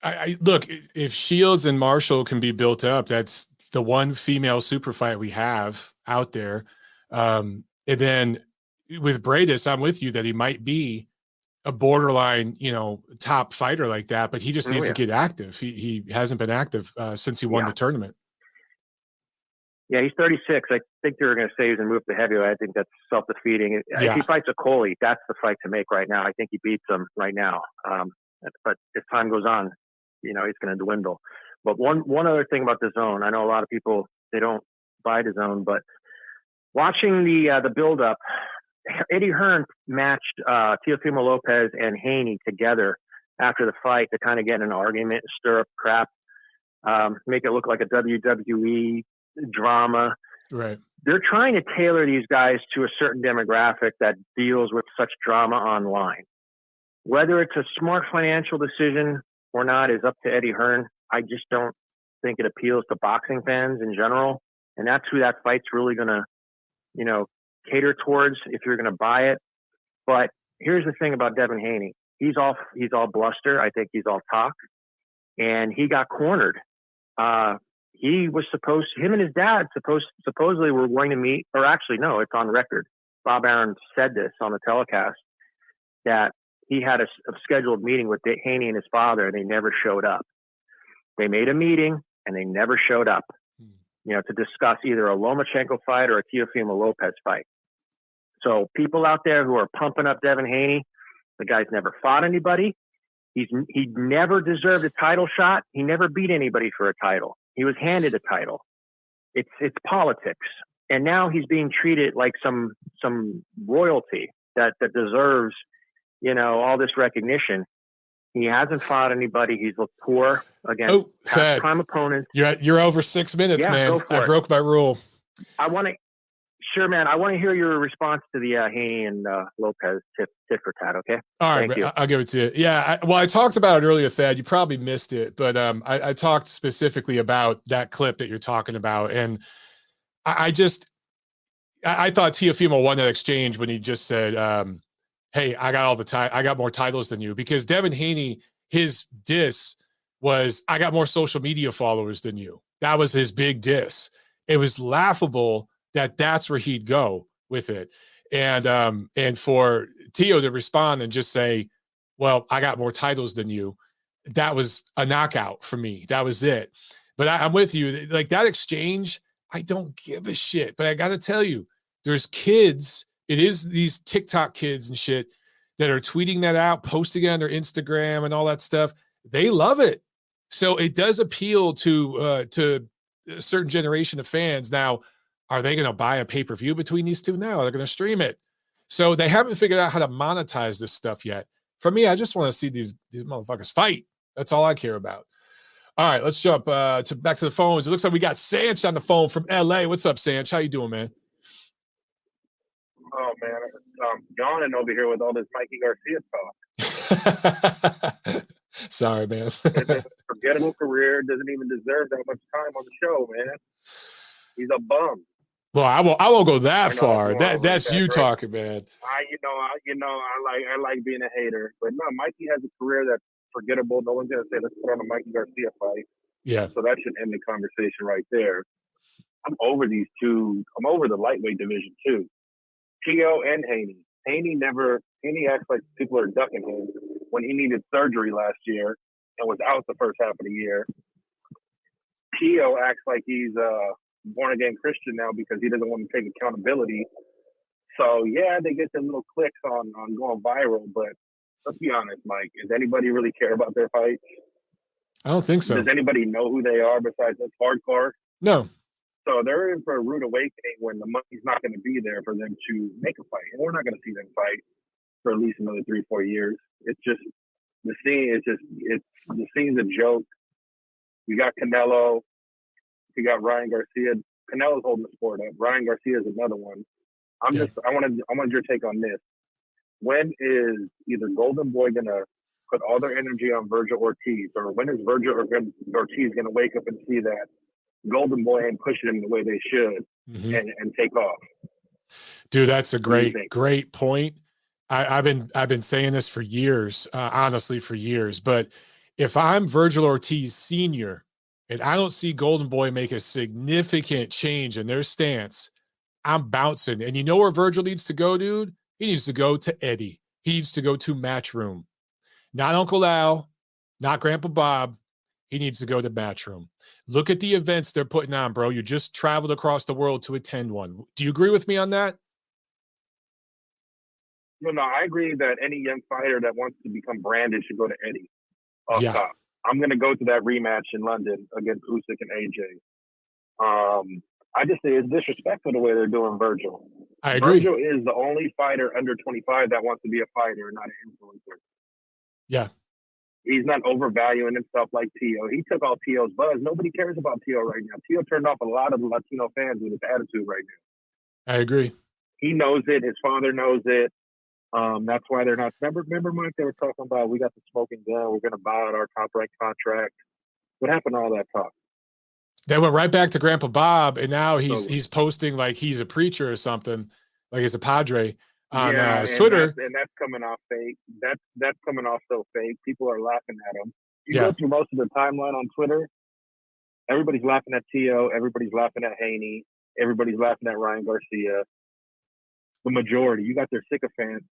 I look, if Shields and Marshall can be built up, that's the one female super fight we have out there. And then with Briedis, I'm with you that he might be a borderline, top fighter like that, but he just needs to get active. He hasn't been active since he won the tournament. Yeah, he's 36. I think they were going to say he's going to move to heavyweight. I think that's self-defeating. If he fights a Coley, that's the fight to make right now. I think he beats him right now. But as time goes on, he's going to dwindle. But one other thing about the zone, I know a lot of people, they don't buy the zone, but watching the build-up, Eddie Hearn matched Teofimo Lopez and Haney together after the fight to kind of get in an argument, stir up crap, make it look like a WWE drama. Right. They're trying to tailor these guys to a certain demographic that deals with such drama online. Whether it's a smart financial decision or not is up to Eddie Hearn. I just don't think it appeals to boxing fans in general. And that's who that fight's really going to, cater towards if you're going to buy it. But here's the thing about Devin Haney. He's all bluster. I think he's all talk. And he got cornered. He was him and his dad supposedly were going to meet, or actually, no, it's on record. Bob Arum said this on the telecast, that he had a scheduled meeting with Haney and his father, and they never showed up. They made a meeting, and they never showed up, to discuss either a Lomachenko fight or a Teofimo Lopez fight. So people out there who are pumping up Devin Haney, the guy's never fought anybody. He never deserved a title shot. He never beat anybody for a title. He was handed a title. It's politics. And now he's being treated like some royalty that deserves, all this recognition. He hasn't fought anybody. He's looked poor against prime opponents. You're over 6 minutes, man. I broke my rule. Sure, man. I want to hear your response to the Haney and Lopez tit for tat, okay? All right, man, I'll give it to you. Yeah, I talked about it earlier, Thad. You probably missed it, but I talked specifically about that clip that you're talking about. And I thought Teofimo won that exchange when he just said, hey, I got more titles than you. Because Devin Haney, his diss was, I got more social media followers than you. That was his big diss. It was laughable that's where he'd go with it. And for Teo to respond and just say, well, I got more titles than you, that was a knockout for me. That was it. But I'm with you. Like that exchange, I don't give a shit. But I got to tell you, there's kids, it is these TikTok kids and shit that are tweeting that out, posting it on their Instagram and all that stuff. They love it. So it does appeal to a certain generation of fans. Now, are they going to buy a pay-per-view between these two? No, they're going to stream it. So they haven't figured out how to monetize this stuff yet. For me, I just want to see these motherfuckers fight. That's all I care about. All right, let's jump back to the phones. It looks like we got Sanch on the phone from LA. What's up, Sanch? How you doing, man? Oh, man. I'm yawning over here with all this Mikey Garcia talk. Sorry, man. Forgettable career. Doesn't even deserve that much time on the show, man. He's a bum. Well, I won't go that far. That's you talking, man. I like being a hater, but no, Mikey has a career that's forgettable. No one's gonna say let's put on a Mikey Garcia fight. Yeah. So that should end the conversation right there. I'm over these two. I'm over the lightweight division too. Teo and Haney. Haney acts like people are ducking him when he needed surgery last year and was out the first half of the year. Teo acts like he's born-again Christian now because he doesn't want to take accountability. So, yeah, they get their little clicks on going viral, but let's be honest, Mike. Does anybody really care about their fights? I don't think so. Does anybody know who they are besides us hardcore? No. So they're in for a rude awakening when the money's not going to be there for them to make a fight. And we're not going to see them fight for at least another 3-4 years. It's just the scene. The scene's a joke. You got Canelo. You got Ryan Garcia. Canelo's holding the sport up. Ryan Garcia is another one. I wanted your take on this. When is either Golden Boy gonna put all their energy on Virgil Ortiz? Or when is Virgil Ortiz going to wake up and see that Golden Boy ain't pushing him the way they should and take off? Dude, that's a great point. I've been saying this for years, honestly, for years. But if I'm Virgil Ortiz Sr. and I don't see Golden Boy make a significant change in their stance, I'm bouncing. And you know where Virgil needs to go, dude? He needs to go to Eddie. He needs to go to Matchroom. Not Uncle Al, not Grandpa Bob. He needs to go to Matchroom. Look at the events they're putting on, bro. You just traveled across the world to attend one. Do you agree with me on that? No, I agree that any young fighter that wants to become branded should go to Eddie. Top. I'm going to go to that rematch in London against Usyk and AJ. I just say it's disrespectful the way they're doing Virgil. I agree. Virgil is the only fighter under 25 that wants to be a fighter and not an influencer. Yeah. He's not overvaluing himself like Tio. He took all Tio's buzz. Nobody cares about Tio right now. Tio turned off a lot of the Latino fans with his attitude right now. I agree. He knows it. His father knows it. That's why they're not. Remember, Mike, they were talking about we got the smoking gun. We're going to buy out our top-ranked contract. What happened to all that talk? They went right back to Grandpa Bob, and now he's posting like he's a preacher or something, like he's a padre on Twitter. And that's coming off fake. That's coming off so fake. People are laughing at him. You go through most of the timeline on Twitter, everybody's laughing at Tio, everybody's laughing at Haney, everybody's laughing at Ryan Garcia. The majority, you got their sycophants.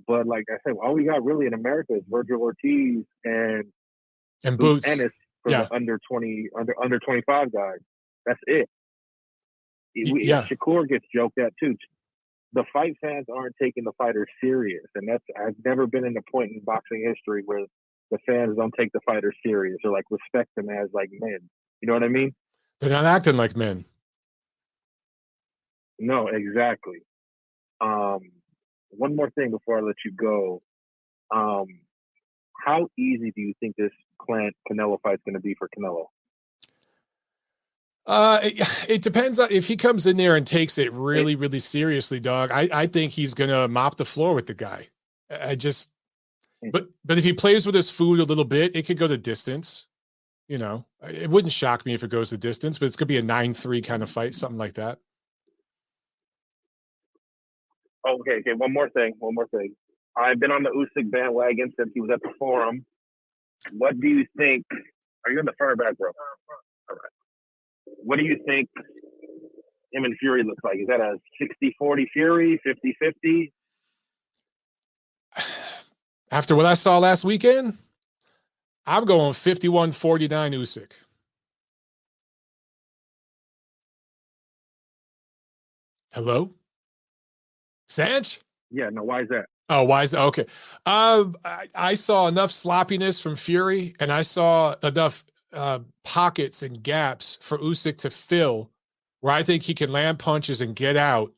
But like I said, all we got really in America is Virgil Ortiz and Boots Ennis for the under 25 guys. That's it. Shakur gets joked at too. The fight fans aren't taking the fighters serious, and I've never been in a point in boxing history where the fans don't take the fighters serious or like respect them as like men. You know what I mean? They're not acting like men. No, exactly. One more thing before I let you go. How easy do you think this Canelo fight is going to be for Canelo? It depends on if he comes in there and takes it really, really seriously, dog. I think he's gonna mop the floor with the guy. But if he plays with his food a little bit, it could go to distance. You know, it wouldn't shock me if it goes to distance, but it's gonna be a 9-3 kind of fight, something like that. Okay. One more thing. I've been on the Usyk bandwagon since he was at the Forum. What do you think? Are you in the far back, bro? All right. What do you think him and Fury looks like? Is that a 60-40 Fury, 50-50? After what I saw last weekend, I'm going 51-49 Usyk. Hello? Sanch? Yeah, no, why is that? Oh, why is that? Okay. I saw enough sloppiness from Fury, and I saw enough pockets and gaps for Usyk to fill where I think he can land punches and get out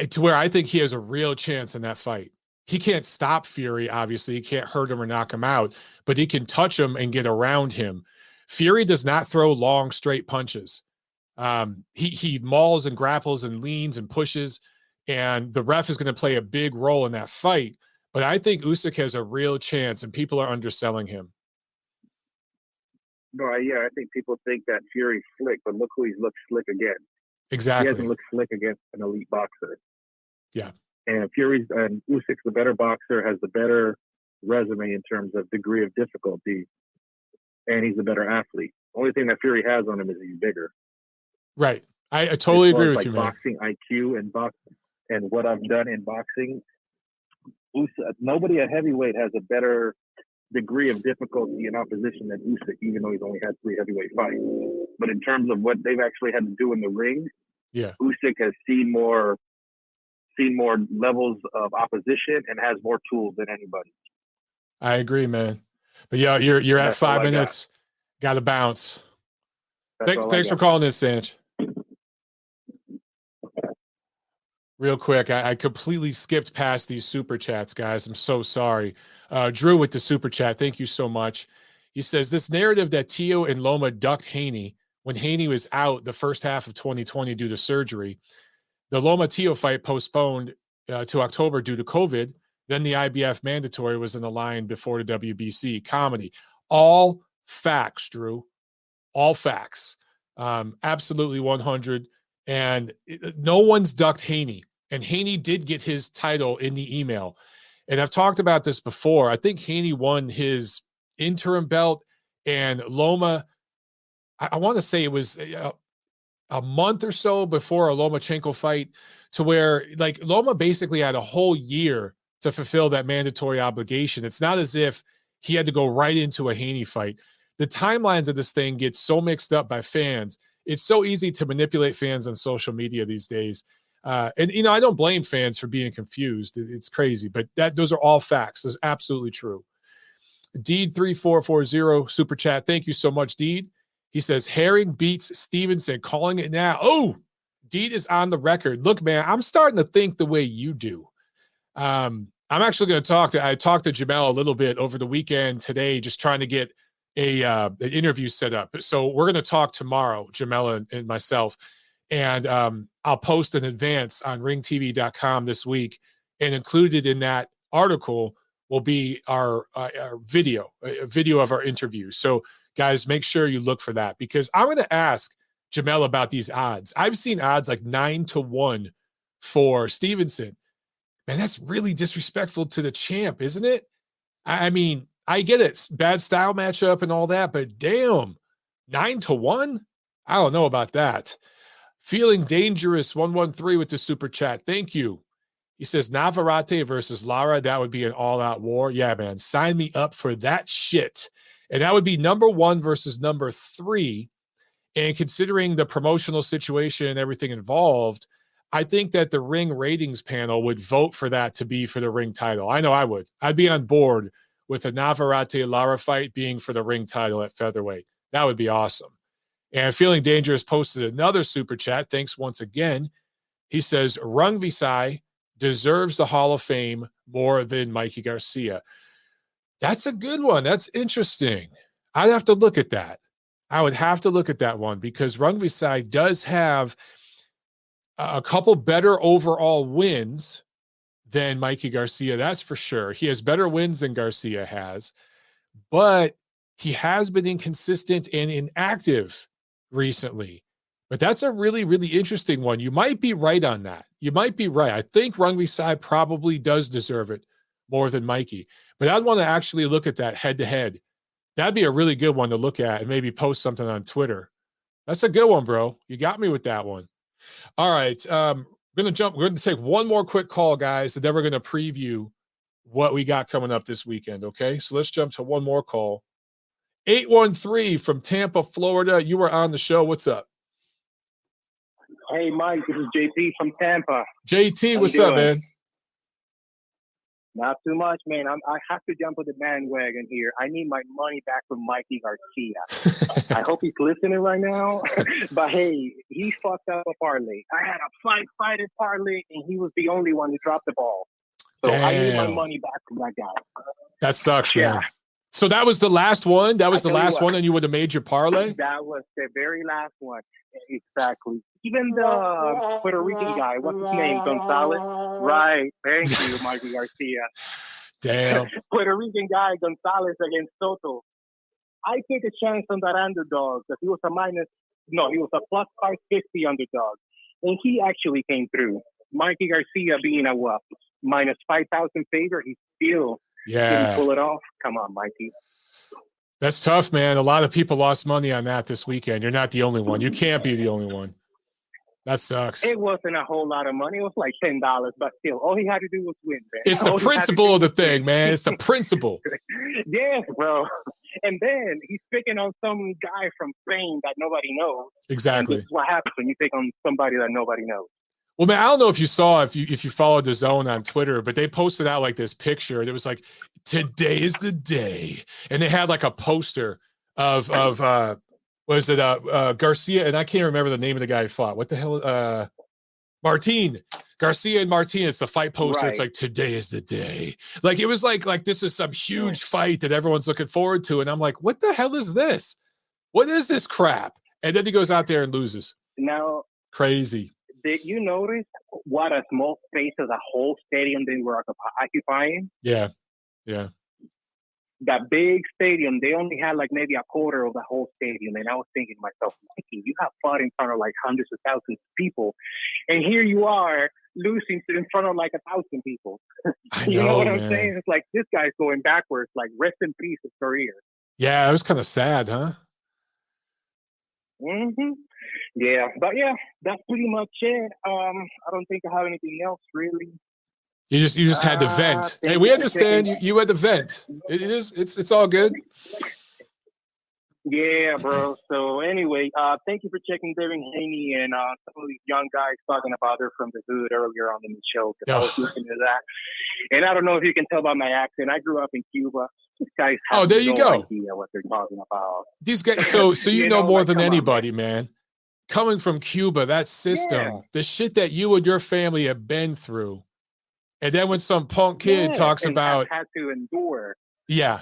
to where I think he has a real chance in that fight. He can't stop Fury, obviously. He can't hurt him or knock him out, but he can touch him and get around him. Fury does not throw long, straight punches. He mauls and grapples and leans and pushes, and the ref is going to play a big role in that fight. But I think Usyk has a real chance, and people are underselling him. No, I think people think that Fury's slick, but look who he's looked slick against. Exactly. He hasn't looked slick against an elite boxer. Yeah. And Usyk's the better boxer, has the better resume in terms of degree of difficulty, and he's the better athlete. Only thing that Fury has on him is he's bigger. Right. I totally agree with you, man. Boxing IQ and what I've done in boxing, nobody at heavyweight has a better degree of difficulty in opposition than Usyk, even though he's only had 3 heavyweight fights. But in terms of what they've actually had to do in the ring, Usyk has seen more levels of opposition and has more tools than anybody. I agree, man. But yeah, you're at 5 minutes. Got to bounce. Thanks for calling this, Sanch. Real quick, I completely skipped past these super chats, guys. I'm so sorry. Drew with the super chat. Thank you so much. He says, this narrative that Tio and Loma ducked Haney when Haney was out the first half of 2020 due to surgery. The Loma-Tio fight postponed to October due to COVID. Then the IBF mandatory was in the line before the WBC comedy. All facts, Drew. All facts. Absolutely 100. And no one's ducked Haney. And Haney did get his title in the email. And I've talked about this before. I think Haney won his interim belt, and Loma, I want to say it was a month or so before a Lomachenko fight, to where like Loma basically had a whole year to fulfill that mandatory obligation. It's not as if he had to go right into a Haney fight. The timelines of this thing get so mixed up by fans. It's so easy to manipulate fans on social media these days. And, you know, I don't blame fans for being confused. It's crazy, but those are all facts. That's absolutely true. Deed3440 super chat. Thank you so much, Deed. He says, Herring beats Stevenson, calling it now. Oh, Deed is on the record. Look, man, I'm starting to think the way you do. I'm actually going to I talked to Jamel a little bit over the weekend today, just trying to get an interview set up. So we're going to talk tomorrow, Jamel and myself. And I'll post in advance on ringtv.com this week. And included in that article will be our video, a video of our interview. So, guys, make sure you look for that, because I'm going to ask Jamel about these odds. I've seen odds like 9-1 for Stevenson. Man, that's really disrespectful to the champ, isn't it? I mean, I get it. Bad style matchup and all that, but damn, 9-1? I don't know about that. Feeling Dangerous 113 with the super chat. Thank you. He says Navarrete versus Lara. That would be an all-out war. Yeah, man. Sign me up for that shit. And that would be number 1 versus number 3. And considering the promotional situation and everything involved, I think that the Ring ratings panel would vote for that to be for the Ring title. I know I would. I'd be on board with a Navarrete-Lara fight being for the Ring title at featherweight. That would be awesome. And Feeling Dangerous posted another super chat. Thanks once again. He says, Rungvisai deserves the Hall of Fame more than Mikey Garcia. That's a good one. That's interesting. I'd have to look at that. I would have to look at that one, because Rungvisai does have a couple better overall wins than Mikey Garcia. That's for sure. He has better wins than Garcia has, but he has been inconsistent and inactive recently. But that's a really, really interesting one. You might be right on that. You might be right. I think Rungvisai probably does deserve it more than Mikey. But I'd want to actually look at that head-to-head. That'd be a really good one to look at and maybe post something on Twitter. That's a good one, bro. You got me with that one. All right. We're going to take one more quick call, guys, and then we're going to preview what we got coming up this weekend, okay? So let's jump to one more call. 813 from Tampa, Florida. You were on the show. What's up? Hey, Mike, this is JT from Tampa. JT, what's up, man? Not too much, man. I have to jump on the bandwagon here. I need my money back from Mikey Garcia. I hope he's listening right now. But, hey, he fucked up a parlay. I had a five-fighter parlay, and he was the only one who dropped the ball. So I need my money back from that guy. That sucks, man. So that was the last one? That was the last one, and you would have made your parlay? That was the very last one. Exactly. Even the Puerto Rican guy, what's his name? Gonzalez? Right. Thank you, Mikey Garcia. Damn. Puerto Rican guy, Gonzalez against Soto. I took a chance on that underdog because he was a plus 550 underdog. And he actually came through. Mikey Garcia being a minus 5,000 favor, he still didn't pull it off. Come on, Mikey. That's tough, man. A lot of people lost money on that this weekend. You're not the only one. You can't be the only one. That sucks. It wasn't a whole lot of money. It was like $10, but still, all he had to do was win, man. It's the principle of the thing, man. It's the principle. Yes, bro. And then he's picking on some guy from Spain that nobody knows. Exactly. And this is what happens when you pick on somebody that nobody knows. Well, man, I don't know if you saw, if you followed the Zone on Twitter, but they posted out like this picture, and it was like, today is the day. And they had like a poster of Garcia, and I can't remember the name of the guy who fought. What the hell? Martin. Garcia and Martin. It's the fight poster. Right. It's like, today is the day. Like, it was like this is some huge fight that everyone's looking forward to. And I'm like, what the hell is this? What is this crap? And then he goes out there and loses. Now, crazy. did you notice what a small space of the whole stadium they were occupying? Yeah. That big stadium, they only had like maybe a quarter of the whole stadium. And I was thinking to myself, Mikey, you have fought in front of like hundreds of thousands of people. And here you are losing in front of like 1,000 people. You know what I'm saying? It's like, this guy's going backwards, like rest in peace his career. Yeah, it was kind of sad, huh? Mm-hmm. Yeah, but yeah, that's pretty much it. I don't think I have anything else really. You just had to vent. Hey, we understand you had to vent. It's all good. Yeah, bro. So anyway, thank you for checking Devin Haney and some of these young guys talking about they're from the hood earlier on in the show. Because I was listening to that, and I don't know if you can tell by my accent. I grew up in Cuba. These guys have there you go. idea what they're talking about. These guys. So you know more than anybody, man. Coming from Cuba, that system, the shit that you and your family have been through. And then when some punk kid talks about had to endure. Yeah.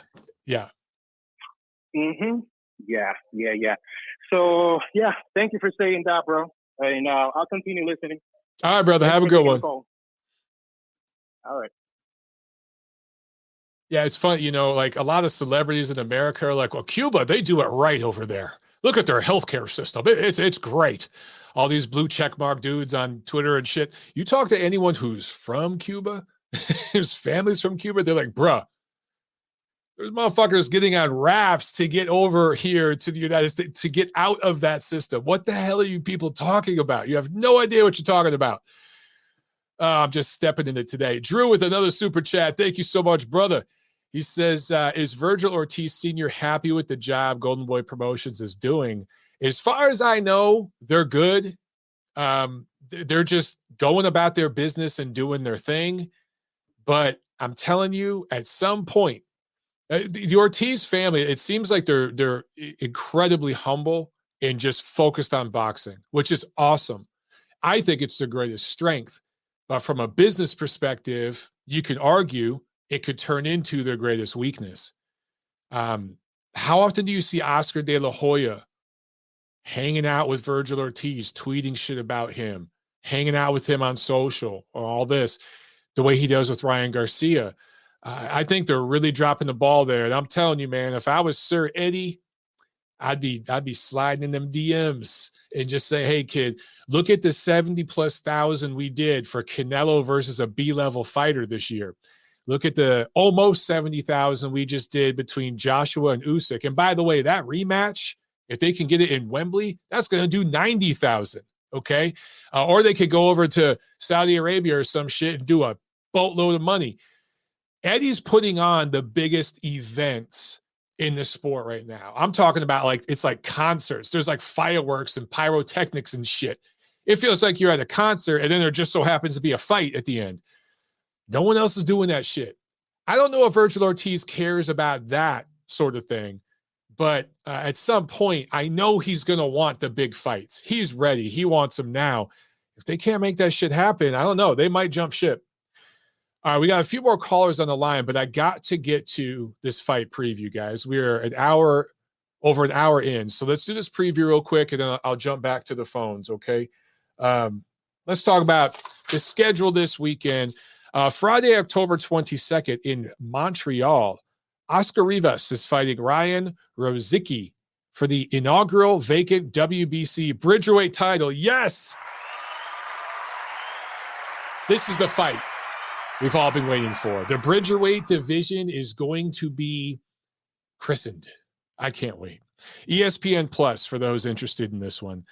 Mm-hmm. Yeah. So yeah, thank you for saying that, bro. And I'll continue listening. All right, brother. Have a good one. All right. Yeah, it's fun. You know, like a lot of celebrities in America are like, well, Cuba, they do it right over there. Look at their healthcare system. It's great. All these blue checkmark dudes on Twitter and shit. You talk to anyone who's from Cuba, whose family's from Cuba, they're like, bruh, there's motherfuckers getting on rafts to get over here to the United States, to get out of that system. What the hell are you people talking about? You have no idea what you're talking about. I'm just stepping in it today. Drew with another super chat. Thank you so much, brother. He says, is Virgil Ortiz Sr. happy with the job Golden Boy Promotions is doing? As far as I know, they're good. They're just going about their business and doing their thing. But I'm telling you, at some point, the Ortiz family, it seems like they're incredibly humble and just focused on boxing, which is awesome. I think it's their greatest strength. But from a business perspective, you could argue it could turn into their greatest weakness. How often do you see Oscar De La Hoya hanging out with Virgil Ortiz, tweeting shit about him, hanging out with him on social, or all this, the way he does with Ryan Garcia? I think they're really dropping the ball there. And I'm telling you, man, if I was Sir Eddie, I'd be sliding in them DMs and just say, hey, kid, look at the 70,000+ we did for Canelo versus a B-level fighter this year. Look at the almost 70,000 we just did between Joshua and Usyk. And by the way, that rematch, if they can get it in Wembley, that's going to do 90,000. Okay. Or they could go over to Saudi Arabia or some shit and do a boatload of money. Eddie's putting on the biggest events in the sport right now. I'm talking about it's like concerts. There's like fireworks and pyrotechnics and shit. It feels like you're at a concert and then there just so happens to be a fight at the end. No one else is doing that shit. I don't know if Virgil Ortiz cares about that sort of thing, but at some point, I know he's going to want the big fights. He's ready. He wants them now. If they can't make that shit happen, I don't know. They might jump ship. All right, we got a few more callers on the line, but I got to get to this fight preview, guys. We're over an hour in. So let's do this preview real quick, and then I'll jump back to the phones, okay? Let's talk about the schedule this weekend. Friday, October 22nd in Montreal, Oscar Rivas is fighting Ryan Rozicki for the inaugural vacant WBC Bridgerweight title. Yes! This is the fight we've all been waiting for. The Bridgerweight division is going to be christened. I can't wait. ESPN Plus for those interested in this one.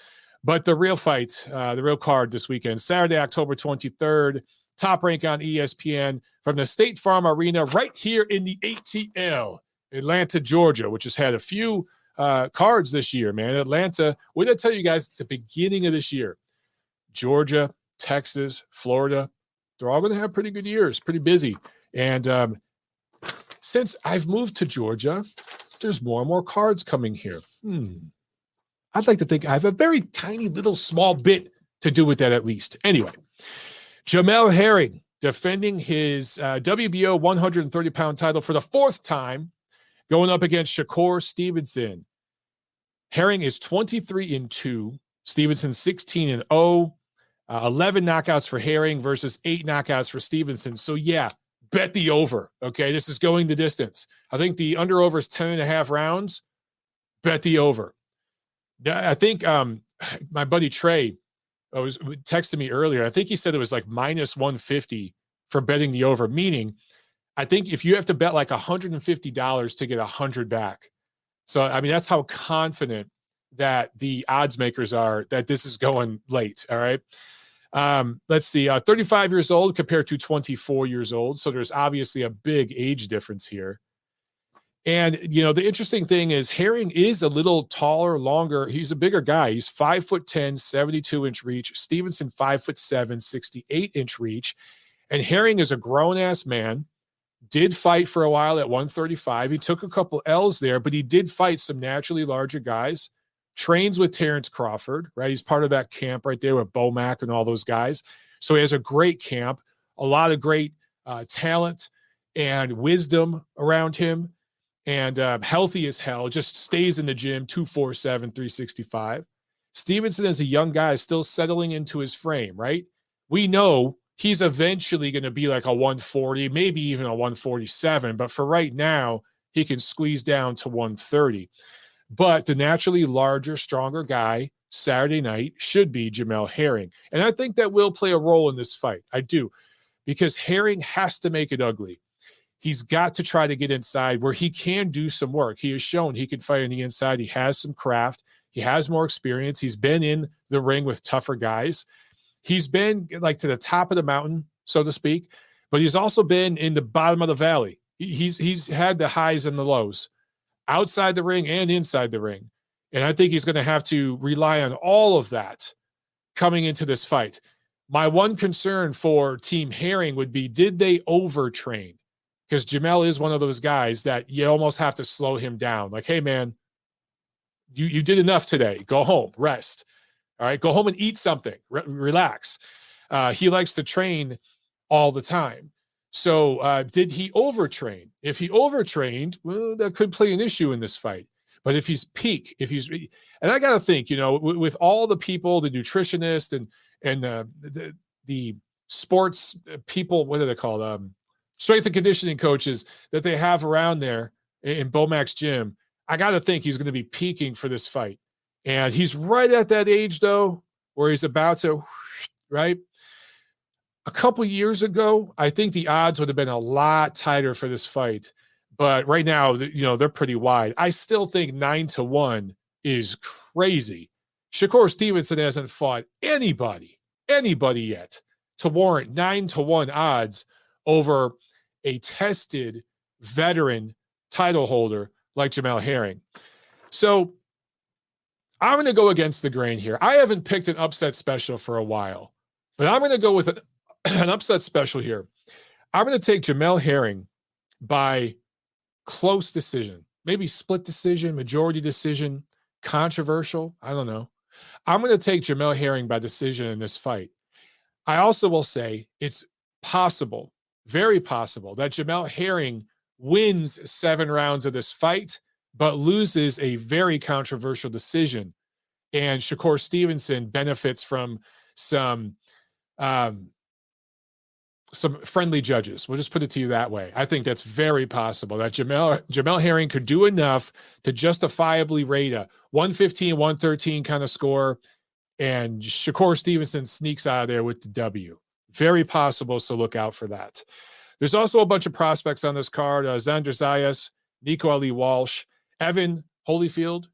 But the real fight, the real card this weekend, Saturday, October 23rd, Top Rank on ESPN from the State Farm Arena right here in the ATL, Atlanta, Georgia, which has had a few cards this year, man. Atlanta, what did I tell you guys at the beginning of this year? Georgia, Texas, Florida, they're all going to have pretty good years, pretty busy. And since I've moved to Georgia, there's more and more cards coming here. I'd like to think I have a very tiny little small bit to do with that at least. Anyway, Jamel Herring defending his WBO 130-pound title for the fourth time, going up against Shakur Stevenson. Herring is 23-2, Stevenson 16-0. 11 knockouts for Herring versus 8 knockouts for Stevenson. So, yeah, bet the over. Okay, this is going the distance. I think the under-over is 10.5 rounds. Bet the over. I think my buddy Trey was texting me earlier. I think he said it was like minus 150 for betting the over, meaning I think if you have to bet like $150 to get 100 back. So, I mean, that's how confident that the odds makers are that this is going late. All right. Let's see. 35 years old compared to 24 years old. So there's obviously a big age difference here. And, you know, the interesting thing is Herring is a little taller, longer. He's a bigger guy. He's 5'10", 72-inch reach. Stevenson, 5'7", 68-inch reach. And Herring is a grown-ass man. Did fight for a while at 135. He took a couple L's there, but he did fight some naturally larger guys. Trains with Terrence Crawford, right? He's part of that camp right there with Bomac and all those guys. So he has a great camp, a lot of great talent and wisdom around him, and healthy as hell, just stays in the gym, 247, 365. Stevenson, as a young guy, is still settling into his frame, right? We know he's eventually going to be like a 140, maybe even a 147. But for right now, he can squeeze down to 130. But the naturally larger, stronger guy Saturday night should be Jamel Herring. And I think that will play a role in this fight. I do. Because Herring has to make it ugly. He's got to try to get inside where he can do some work. He has shown he can fight on the inside. He has some craft. He has more experience. He's been in the ring with tougher guys. He's been like to the top of the mountain, so to speak, but he's also been in the bottom of the valley. He's had the highs and the lows outside the ring and inside the ring. And I think he's going to have to rely on all of that coming into this fight. My one concern for Team Herring would be, did they overtrain? Because Jamel is one of those guys that you almost have to slow him down. Like, hey, man, you did enough today. Go home, rest. All right, go home and eat something. Relax. He likes to train all the time. So did he overtrain? If he overtrained, well, that could play an issue in this fight. But if he's peak, and I got to think, you know, with all the people, the nutritionists and the sports people, what are they called? Strength and conditioning coaches that they have around there in Bomac's gym, I got to think he's going to be peaking for this fight. And he's right at that age, though, where he's about to, right? A couple years ago, I think the odds would have been a lot tighter for this fight. But right now, you know, they're pretty wide. I still think 9-1 is crazy. Shakur Stevenson hasn't fought anybody yet to warrant 9-1 odds over a tested veteran title holder like Jamel Herring. So I'm going to go against the grain here. I haven't picked an upset special for a while, but I'm going to go with an upset special here. I'm going to take Jamel Herring by close decision, maybe split decision, majority decision, controversial. I don't know. I'm going to take Jamel Herring by decision in this fight. I also will say it's possible, very possible, that Jamel Herring wins 7 rounds of this fight, but loses a very controversial decision. And Shakur Stevenson benefits from some friendly judges. We'll just put it to you that way. I think that's very possible that Jamel Herring could do enough to justifiably rate a 115, 113 kind of score, and Shakur Stevenson sneaks out of there with the W. Very possible, so look out for that. There's also a bunch of prospects on this card. Xander Zayas, Nico Ali Walsh, Evan Holyfield,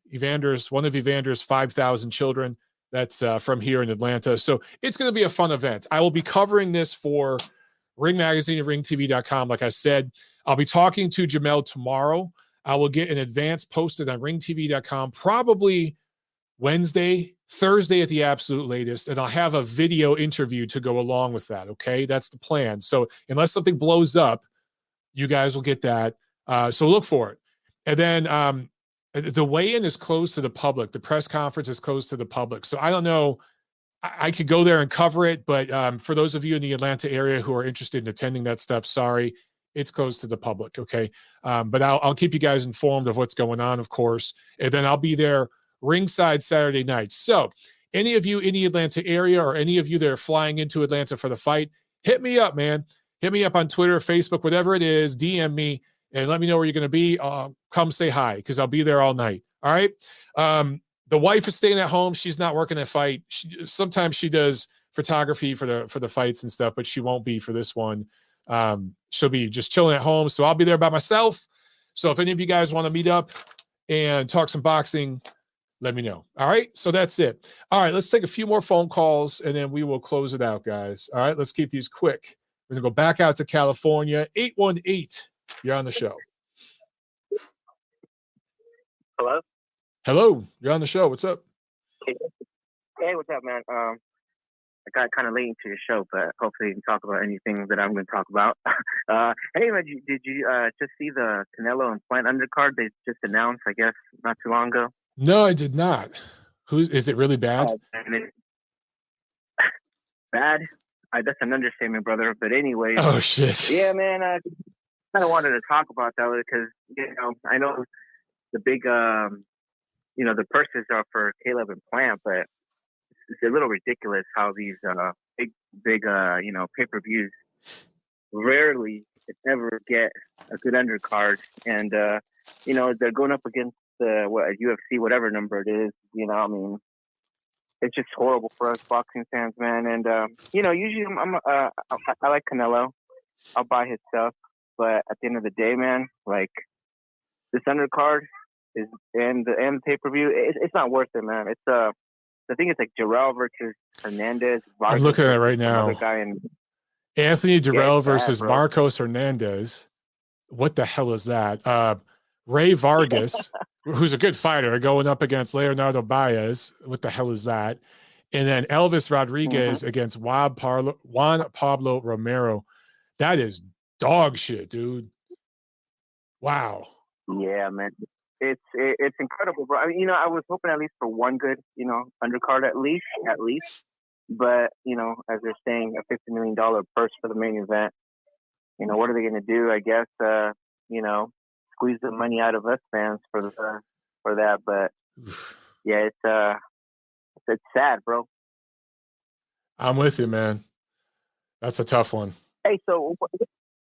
one of Evander's 5,000 children. That's from here in Atlanta. So it's going to be a fun event. I will be covering this for Ring Magazine and ringtv.com. Like I said, I'll be talking to Jamel tomorrow. I will get an advance posted on ringtv.com probably Wednesday, Thursday at the absolute latest, and I'll have a video interview to go along with that, okay? That's the plan. So unless something blows up, you guys will get that. So look for it. And then the weigh-in is closed to the public. The press conference is closed to the public. So I don't know. I could go there and cover it, but for those of you in the Atlanta area who are interested in attending that stuff, sorry, it's closed to the public, okay? But I'll keep you guys informed of what's going on, of course. And then I'll be there ringside Saturday night. So any of you in the Atlanta area or any of you that are flying into Atlanta for the fight, hit me up, man. Hit me up on Twitter, Facebook, whatever it is. DM me and let me know where you're going to be. Come say hi because I'll be there all night. All right. The wife is staying at home. She's not working that fight. Sometimes she does photography for the fights and stuff, but she won't be for this one. She'll be just chilling at home. So I'll be there by myself. So if any of you guys want to meet up and talk some boxing, let me know. All right. So that's it. All right. Let's take a few more phone calls and then we will close it out, guys. All right. Let's keep these quick. We're going to go back out to California. 818. You're on the show. Hello? Hello. You're on the show. What's up? Hey, what's up, man? I got kind of late into your show, but hopefully you can talk about anything that I'm going to talk about. Hey, man, did you just see the Canelo and Plant undercard they just announced, I guess, not too long ago? No, I did not. Is it really bad? Bad? That's an understatement, brother. But anyway. Oh, shit. Yeah, man. I kind of wanted to talk about that because, I know the big, the purses are for Caleb and Plant, but it's a little ridiculous how these big pay-per-views rarely, if ever, get a good undercard. And, they're going up against UFC, whatever number it is. It's just horrible for us boxing fans, man. And usually I like Canelo. I'll buy his stuff, but at the end of the day, man, like this undercard and the pay-per-view, it's not worth it, man. It's I think it's like Jarrell versus Hernandez. I'm looking at it right now. Anthony Jarrell versus Marcos Hernandez. What the hell is that? Ray Vargas, who's a good fighter, going up against Leonardo Baez. What the hell is that? And then Elvis Rodriguez against Juan Pablo Romero. That is dog shit, dude. Wow. Yeah, man. It's incredible, bro. I mean, I was hoping at least for one good, undercard at least. But, as they're saying, a $50 million purse for the main event. What are they going to do? I guess, squeeze the money out of us fans for that. But yeah, it's sad, bro. I'm with you, man. That's a tough one. Hey, so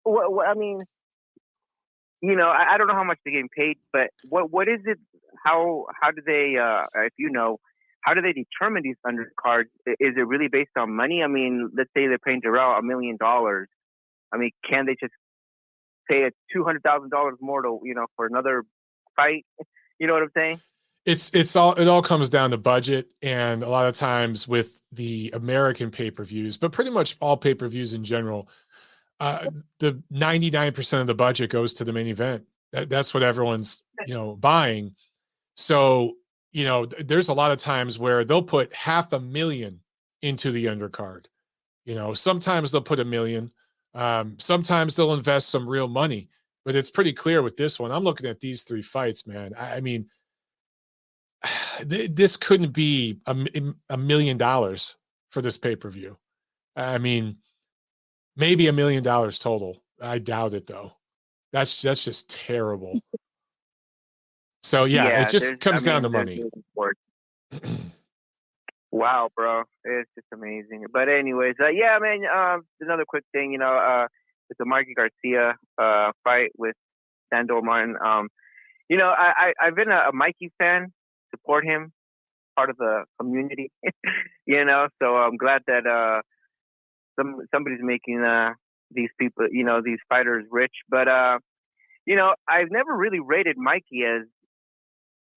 what I mean, I don't know how much they're getting paid, but what is it? How do they, how do they determine these undercards? Is it really based on money? I mean, let's say they're paying Jarrell $1 million. I mean, can they just pay $200,000 more to, for another fight? You know what I'm saying? It all comes down to budget, and a lot of times with the American pay-per-views, but pretty much all pay-per-views in general, the 99% of the budget goes to the main event. That's what everyone's, buying. So, there's a lot of times where they'll put $500,000 into the undercard. Sometimes they'll put $1 million. Sometimes they'll invest some real money, but it's pretty clear with this one. I'm looking at these three fights, man. I mean, this couldn't be $1 million for this pay-per-view. I mean, maybe $1 million total. I doubt it though. That's just terrible. So yeah, it just comes down to money. Wow, bro, it's just amazing. But anyways, yeah, man. Another quick thing, with the Mikey Garcia fight with Sandor Martin. I've been a Mikey fan, support him, part of the community. So I'm glad that somebody's making these people, these fighters rich. But I've never really rated Mikey as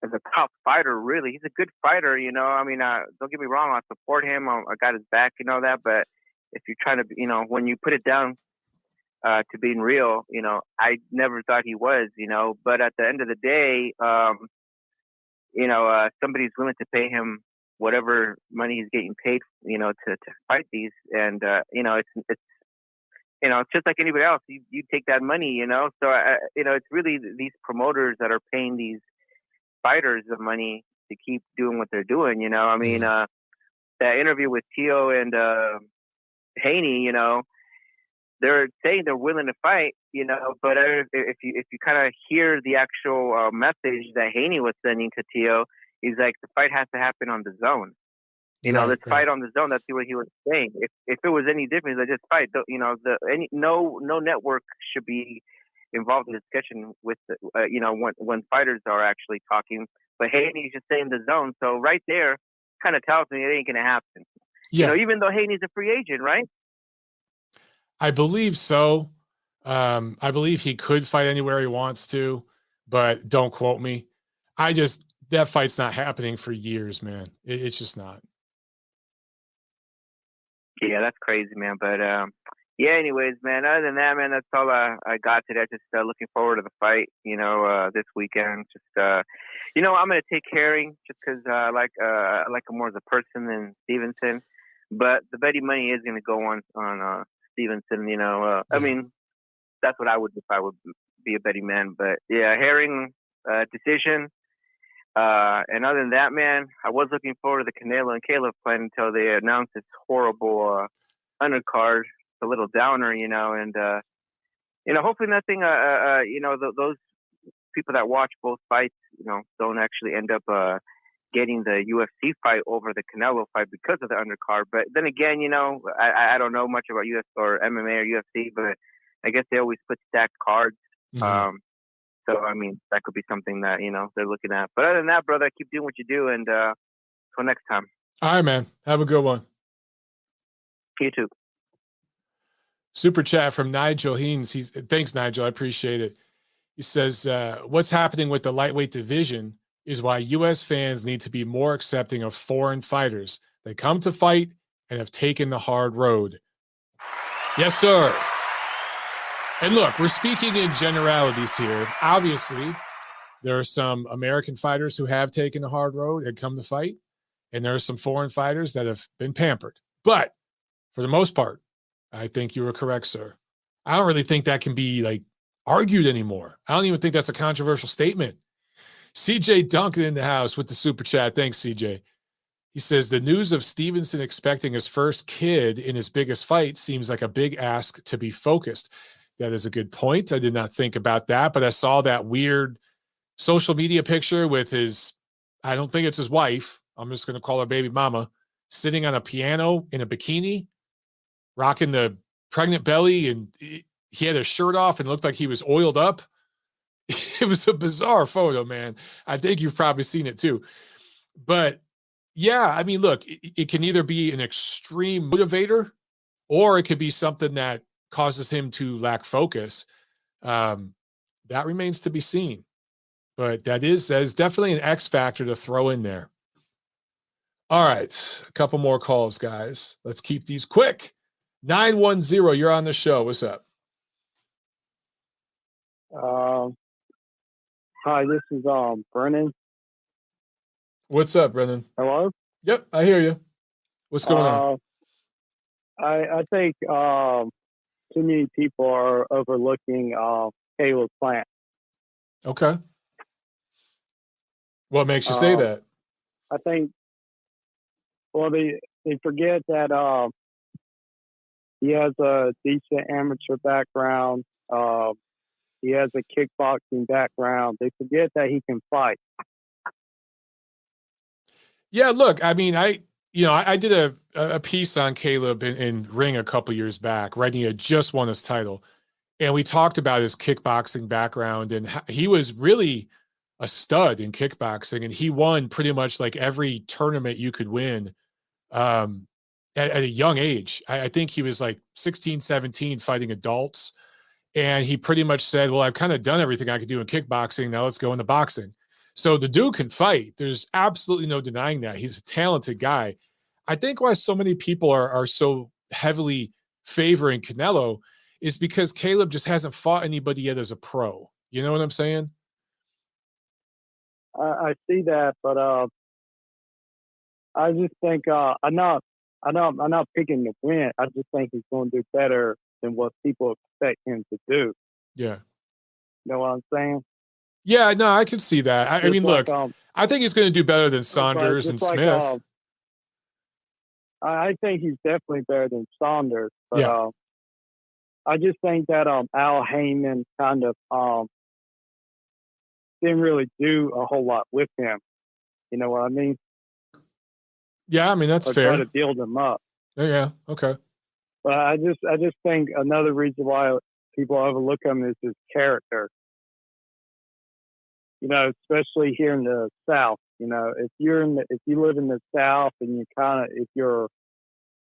a top fighter, really. He's a good fighter, I mean, don't get me wrong, I support him. I got his back, that. But if you're trying to, when you put it down to being real, I never thought he was, But at the end of the day, somebody's willing to pay him whatever money he's getting paid, to fight these. And, it's just like anybody else. You take that money, So, it's really these promoters that are paying these fighters the money to keep doing what they're doing. I mean, that interview with Tio and Haney, they're saying they're willing to fight, but if you kind of hear the actual message that Haney was sending to Tio, he's like, the fight has to happen on the zone. Let's fight on the zone. That's what he was saying. If it was any different, let's just fight. No network should be involved in discussion with when fighters are actually talking. But Haney's just saying the zone. So right there kind of tells me it ain't gonna happen. Yeah. Even though Haney's a free agent, right? I believe so. I believe he could fight anywhere he wants to, but don't quote me. That fight's not happening for years, man. It's just not. Yeah, that's crazy, man. But anyways, man. Other than that, man, that's all I got today. Just looking forward to the fight. This weekend. Just I'm gonna take Herring just because I like him more as a person than Stevenson. But the betting money is gonna go on Stevenson. I mean, that's what I would if I would be a betting man. But yeah, Herring decision. And other than that, man, I was looking forward to the Canelo and Caleb fight until they announced this horrible undercard, a little downer, and hopefully nothing, those people that watch both fights, don't actually end up getting the UFC fight over the Canelo fight because of the undercard. But then again, I don't know much about US or MMA or UFC, but I guess they always put stacked cards. Mm-hmm. So, I mean, that could be something that, they're looking at. But other than that, brother, keep doing what you do. And until next time. All right, man. Have a good one. You too. Super chat from Nigel Haynes. Thanks, Nigel. I appreciate it. He says, what's happening with the lightweight division is why U.S. fans need to be more accepting of foreign fighters. They come to fight and have taken the hard road. Yes, sir. And look, we're speaking in generalities here. Obviously, there are some American fighters who have taken the hard road and come to fight, and there are some foreign fighters that have been pampered. But for the most part, I think you were correct, sir. I don't really think that can be argued anymore. I don't even think that's a controversial statement. CJ Duncan in the house with the super chat. Thanks, CJ. He says, the news of Stevenson expecting his first kid in his biggest fight seems like a big ask to be focused. That is a good point. I did not think about that, but I saw that weird social media picture with I don't think it's his wife. I'm just going to call her baby mama, sitting on a piano in a bikini, rocking the pregnant belly, and he had his shirt off and looked like he was oiled up. It was a bizarre photo, man. I think you've probably seen it too. But yeah, I mean, look, it can either be an extreme motivator or it could be something that causes him to lack focus. That remains to be seen. But that is definitely an X factor to throw in there. All right. A couple more calls, guys. Let's keep these quick. 910, you're on the show. What's up? Hi, this is Brennan. What's up, Brennan? Hello? Yep, I hear you. What's going on? I think too many people are overlooking Caleb Plant. Okay. What makes you say that? I think, they forget that he has a decent amateur background. He has a kickboxing background. They forget that he can fight. Yeah, look, I mean, I did a piece on Caleb in Ring a couple years back, right? He had just won his title. And we talked about his kickboxing background, and he was really a stud in kickboxing, and he won pretty much every tournament you could win at a young age. I think he was 16, 17 fighting adults. And he pretty much said, well, I've kind of done everything I could do in kickboxing. Now let's go into boxing. So the dude can fight. There's absolutely no denying that. He's a talented guy. I think why so many people are so heavily favoring Canelo is because Caleb just hasn't fought anybody yet as a pro. You know what I'm saying? I see that, but I just think I'm not picking to win. I just think he's going to do better than what people expect him to do. Yeah. You know what I'm saying? Yeah, no, I can see that. I mean, look, I think he's going to do better than Saunders and Smith. I think he's definitely better than Saunders, but I just think that Al Heyman kind of didn't really do a whole lot with him. You know what I mean? Yeah, I mean, that's or fair. try to build him up. Yeah, okay. But I just think another reason why people overlook him is his character. You know, especially here in the South. You know, if you live in the South and if you're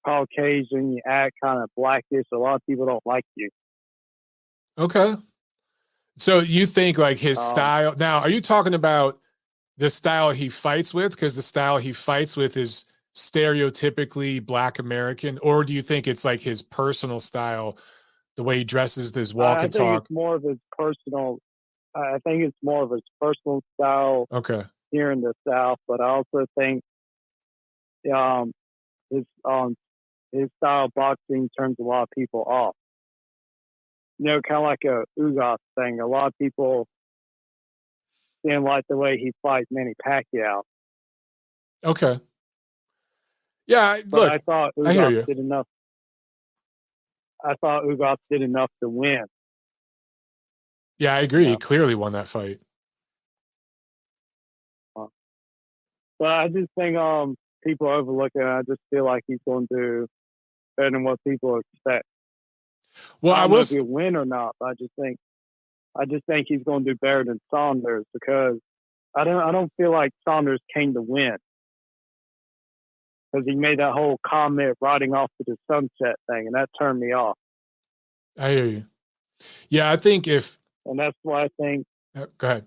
Caucasian, you act kind of blackish, a lot of people don't like you. Okay. So you think like his style, now are you talking about the style he fights with? Because the style he fights with is stereotypically Black American, or do you think it's like his personal style, the way he dresses, his walk and talk? I think it's more of his personal style. Okay. Here in the South, but I also think his style of boxing turns a lot of people off. You know, kind of like a Ugas thing. A lot of people didn't like the way he fights Manny Pacquiao. Okay. Yeah, but look, I thought I hear you. Ugas did enough. I thought Ugas did enough to win. Yeah, I agree. Yeah. He clearly won that fight. But I just think people overlook it. I just feel like he's going to do better than what people expect. Well, I don't know if he'll win or not, but I just think he's going to do better than Saunders because I don't feel like Saunders came to win because he made that whole comment riding off to the sunset thing, and that turned me off. I hear you. Yeah, I think and that's why I think. Go ahead.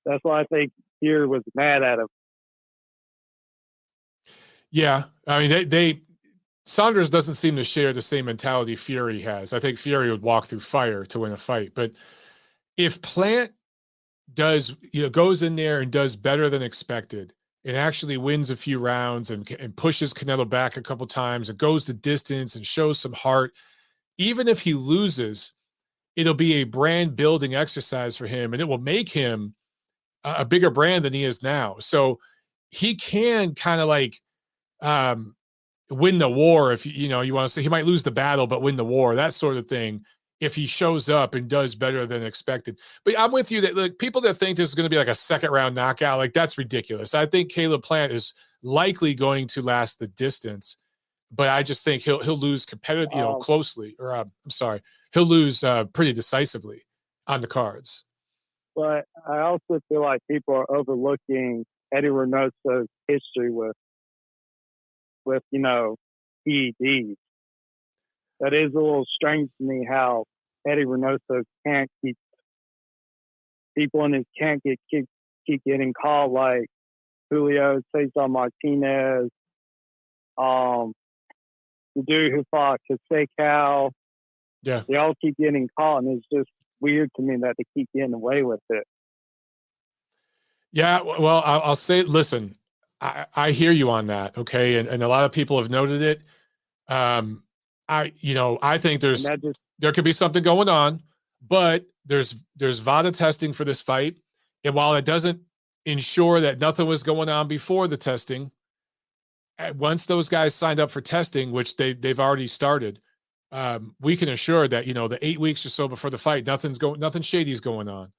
That's why I think Fury was mad at him. Yeah, I mean, Saunders doesn't seem to share the same mentality Fury has. I think Fury would walk through fire to win a fight. But if Plant goes in there and does better than expected and actually wins a few rounds and pushes Canelo back a couple times and goes the distance and shows some heart, even if he loses, it'll be a brand building exercise for him and it will make him a bigger brand than he is now. So he can kind of like, win the war if you want to say he might lose the battle but win the war, that sort of thing, if he shows up and does better than expected. But I'm with you that like people that think this is going to be like a second round knockout, like that's ridiculous. I think Caleb Plant is likely going to last the distance, but I just think he'll lose competitive, closely, or I'm sorry, he'll lose pretty decisively on the cards. But I also feel like people are overlooking Eddie Reynoso's history with PEDs. That is a little strange to me how Eddie Reynoso can't keep people in his camp keep getting called, like Julio Cesar Martinez, the dude who fought Kaseko. Yeah, they all keep getting caught, and it's just weird to me that they keep getting away with it. Yeah, well, I'll say, listen, I hear you on that, okay, and a lot of people have noted it. I think there could be something going on, but there's VADA testing for this fight, and while it doesn't ensure that nothing was going on before the testing, once those guys signed up for testing, which they've already started, we can assure that the 8 weeks or so before the fight, nothing shady is going on.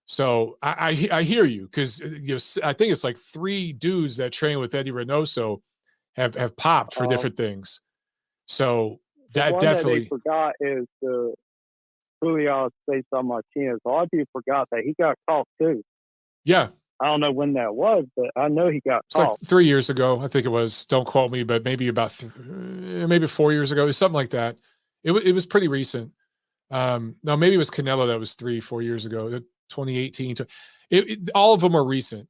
So I hear you, because I think it's like 3 dudes that train with Eddie Reynoso have popped for different things. So that definitely. That they forgot is the Julio Cesar Martinez. A lot of people forgot that he got caught too. Yeah. I don't know when that was, but I know he got caught. Like 3 years ago, I think it was. Don't quote me, but maybe about maybe 4 years ago, something like that. It was pretty recent. No, maybe it was Canelo that was 3-4 years ago. 2018. All of them are recent.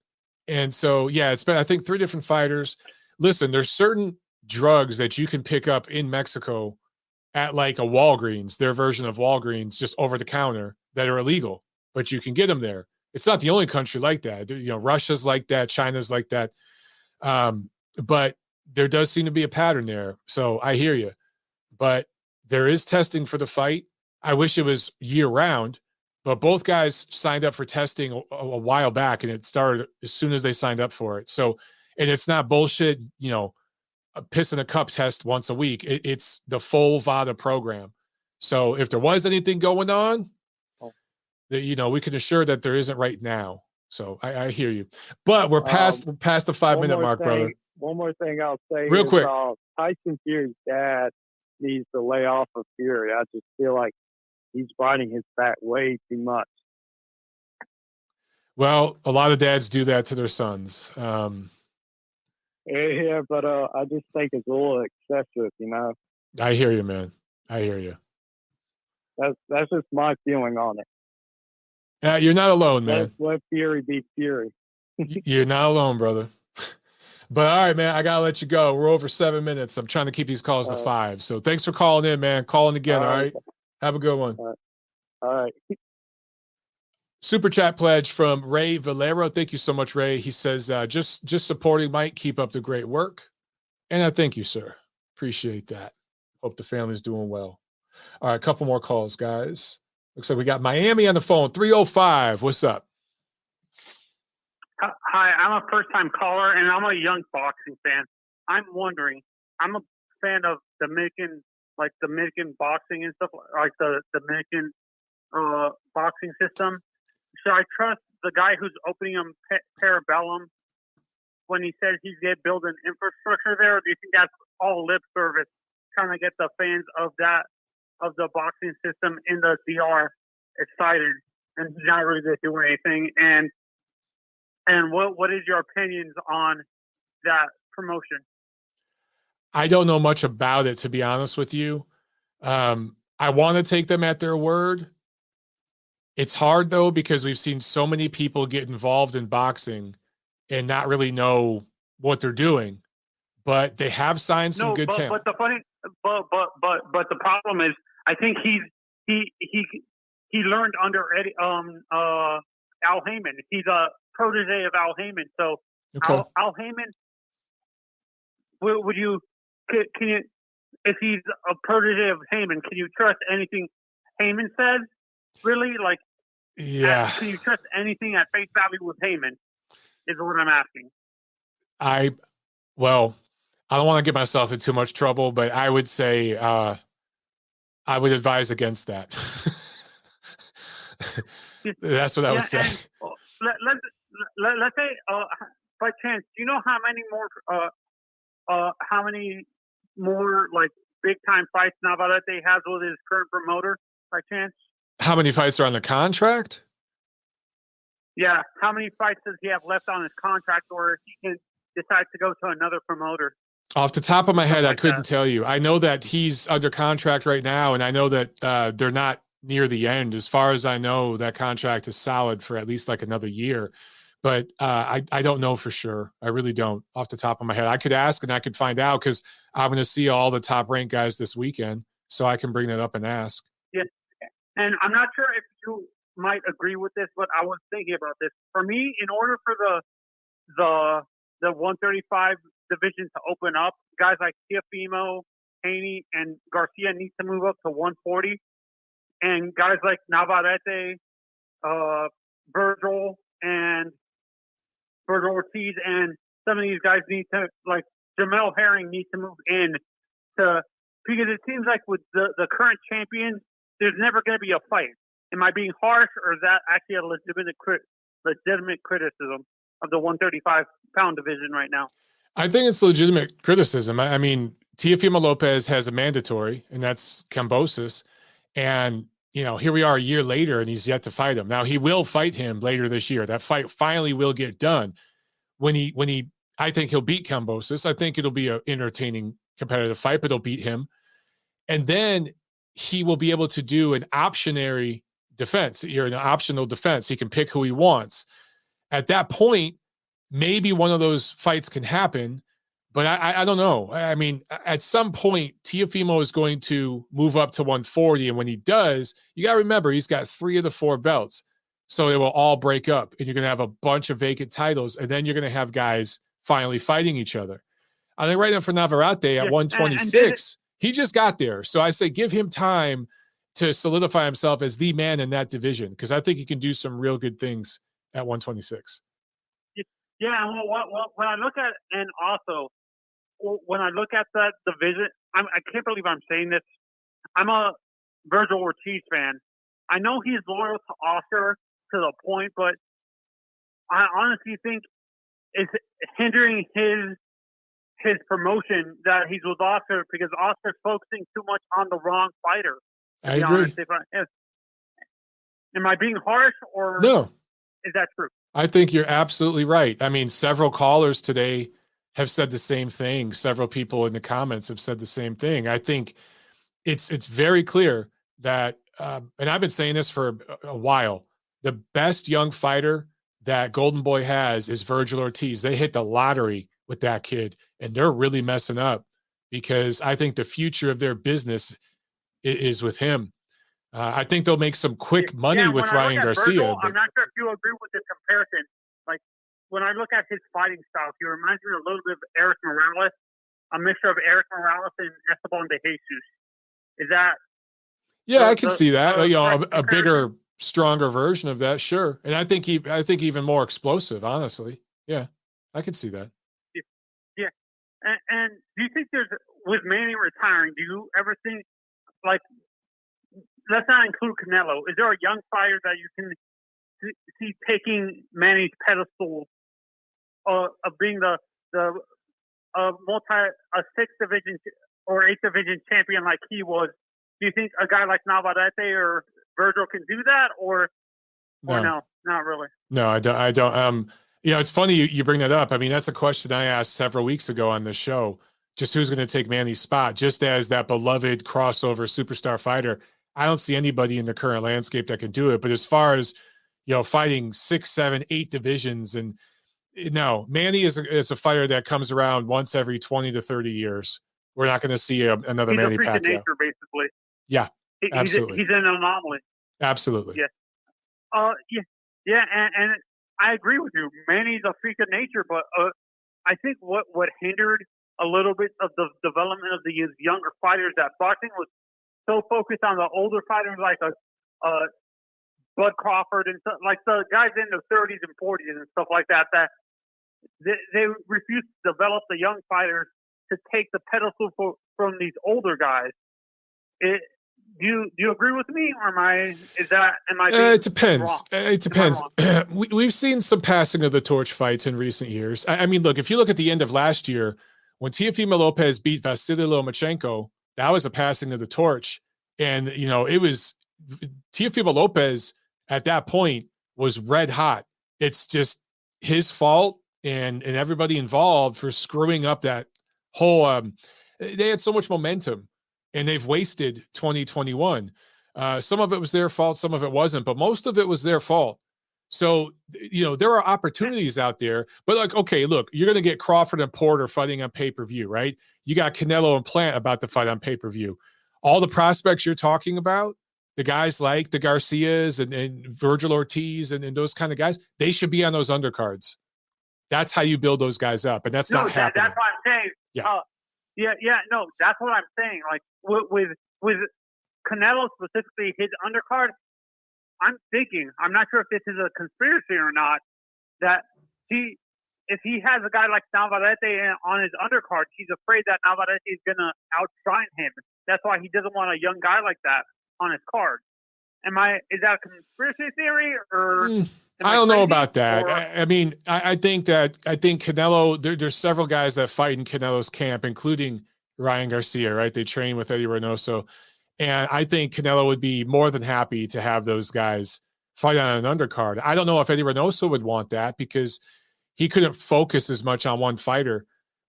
And so, yeah, it's been, I think, 3 different fighters. Listen, there's certain drugs that you can pick up in Mexico at like a Walgreens, their version of Walgreens, just over the counter, that are illegal, but you can get them there. It's not the only country like that. Russia's like that. China's like that. But there does seem to be a pattern there. So I hear you. But there is testing for the fight. I wish it was year round. But both guys signed up for testing a while back, and it started as soon as they signed up for it. So, and it's not bullshit, a piss in a cup test once a week. It's the full VADA program. So if there was anything going on, that we can assure that there isn't right now. So I hear you. But we're past the 5-minute mark, brother. one more thing I'll say Real is quick. Tyson Fury's dad needs to lay off of Fury. I just feel like he's biting his back way too much. Well, a lot of dads do that to their sons. Yeah, but I just think it's a little excessive, you know. I hear you, man. I hear you. That's just my feeling on it. You're not alone, man. Let Fury be Fury. You're not alone, brother. But all right, man, I gotta let you go. We're over 7 minutes. I'm trying to keep these calls to 5. So thanks for calling in, man. Calling again. All right. Have a good one. All right. Super chat pledge from Ray Valero. Thank you so much, Ray. He says, just supporting Mike. Keep up the great work. And I thank you, sir. Appreciate that. Hope the family's doing well. All right, a couple more calls, guys. Looks like we got Miami on the phone. 305. What's up? Hi, I'm a first-time caller, and I'm a young boxing fan. I'm wondering, I'm a fan of Dominican boxing and stuff, like the Dominican boxing system. Should I trust the guy who's opening them Parabellum when he says he's going to build an infrastructure there, or do you think that's all lip service, trying to get the fans of the boxing system in the DR excited and not really going to do anything? And what is your opinions on that promotion? I don't know much about it, to be honest with you. I want to take them at their word. It's hard, though, because we've seen so many people get involved in boxing and not really know what they're doing. But they have signed some good talent. But the problem is, I think he learned under Eddie, Al Heyman. He's a protege of Al Heyman. So okay. Al Heyman, can you, if he's a protege of Heyman, can you trust anything Heyman says? Really? Like, yeah. Can you trust anything at face value with Heyman? Is what I'm asking. I don't want to get myself in too much trouble, but I would say I would advise against that. That's what I would say. Let's say, by chance, do you know how many more like big time fights Navarrete has with his current promoter? By chance, how many fights are on the contract? Yeah, how many fights does he have left on his contract, or if he can decide to go to another promoter? Off the top of my head, I couldn't tell you. I know that he's under contract right now, and I know that they're not near the end. As far as I know, that contract is solid for at least like another year. But I don't know for sure. I really don't off the top of my head. I could ask and I could find out because I'm going to see all the top ranked guys this weekend, so I can bring that up and ask. Yeah, and I'm not sure if you might agree with this, but I was thinking about this. For me, in order for the 135 division to open up, guys like Teofimo, Haney, and Garcia need to move up to 140, and guys like Navarrete, Virgil Ortiz, and some of these guys need to, like Jamel Herring, need to move in to, because it seems like with the current champions, there's never going to be a fight. Am I being harsh, or is that actually a legitimate criticism of the 135-pound division right now? I think it's legitimate criticism. I mean, Teofimo Lopez has a mandatory, and that's Kambosos. And, you know, here we are a year later, and he's yet to fight him. Now, he will fight him later this year. That fight finally will get done. I think he'll beat Kambosos. I think it'll be an entertaining competitive fight, but he'll beat him. And then he will be able to do an optionary defense, or an optional defense. He can pick who he wants. At that point, maybe one of those fights can happen, but I don't know. I mean, at some point, Teofimo is going to move up to 140, and when he does, you got to remember, he's got 3 of the 4 belts, so it will all break up, and you're going to have a bunch of vacant titles, and then you're going to have guys finally fighting each other. I think right now for Navarrete at 126, he just got there, so I say give him time to solidify himself as the man in that division, because I think he can do some real good things at 126. Yeah, when I look at, and also when I look at that division, I can't believe I'm saying this. I'm a Virgil Ortiz fan. I know he's loyal to Oscar to the point, but I honestly think it's hindering his his promotion that he's with Oscar because Oscar's focusing too much on the wrong fighter. I agree. Am I being harsh or no? Is that true? I think you're absolutely right. I mean, several callers today have said the same thing. Several people in the comments have said the same thing. I think it's very clear that, and I've been saying this for a while, the best young fighter that Golden Boy has is Virgil Ortiz. They hit the lottery with that kid, and they're really messing up because I think the future of their business is with him. I think they'll make some quick money with Ryan Garcia. Virgil, I'm not sure if you agree with this comparison. Like, when I look at his fighting style, he reminds me a little bit of Eric Morales, a mixture of Eric Morales and Esteban de Jesus. Is that? Yeah, I can see that. A bigger, stronger version of that, sure. And I think even more explosive, honestly. Yeah, I can see that. Yeah. And do you think with Manny retiring, do you ever think, like, let's not include Canelo, is there a young fighter that you can see taking Manny's pedestal of being the sixth division or eighth division champion like he was? Do you think a guy like Navarrete or Virgil can do that, or no, not really? No, I don't. It's funny you bring that up. I mean, that's a question I asked several weeks ago on the show. Just who's going to take Manny's spot? Just as that beloved crossover superstar fighter, I don't see anybody in the current landscape that can do it. But as far as, fighting 6, 7, 8 divisions, and no, Manny is a fighter that comes around once every 20 to 30 years. We're not going to see another Manny Pacquiao. He's a freak of nature, basically. Yeah, absolutely. He's an anomaly. Absolutely. Yeah. Yeah, and I agree with you. Manny's a freak of nature, but I think what hindered a little bit of the development of the younger fighters that boxing was so focused on the older fighters like Bud Crawford and stuff, like the guys in the 30s and 40s and stuff like that they refused to develop the young fighters to take the pedestal from these older guys. Do you agree with me, or am I it depends. Wrong? It depends. We've seen some passing of the torch fights in recent years. I mean, look, if you look at the end of last year, when Teofimo Lopez beat Vasily Lomachenko, that was a passing of the torch. And, it was Teofimo Lopez at that point was red hot. It's just his fault and everybody involved for screwing up that whole, they had so much momentum and they've wasted 2021. Some of it was their fault. Some of it wasn't, but most of it was their fault. So, there are opportunities out there, but like, okay, look, you're going to get Crawford and Porter fighting on pay-per-view, right? You got Canelo and Plant about to fight on pay-per-view. All the prospects you're talking about, the guys like the Garcias and Virgil Ortiz and those kind of guys, they should be on those undercards. That's how you build those guys up. And that's not happening. That's what I'm saying. Yeah. No, that's what I'm saying. Like with Canelo specifically, his undercard, I'm thinking, I'm not sure if this is a conspiracy or not, that if he has a guy like Navarrete on his undercard, he's afraid that Navarrete is going to outshine him. That's why he doesn't want a young guy like that on his card. Is that a conspiracy theory, or? I don't know about that. I mean, I think Canelo, there's several guys that fight in Canelo's camp, including Ryan Garcia, right? They train with Eddie Reynoso. And I think Canelo would be more than happy to have those guys fight on an undercard. I don't know if Eddie Reynoso would want that because he couldn't focus as much on one fighter.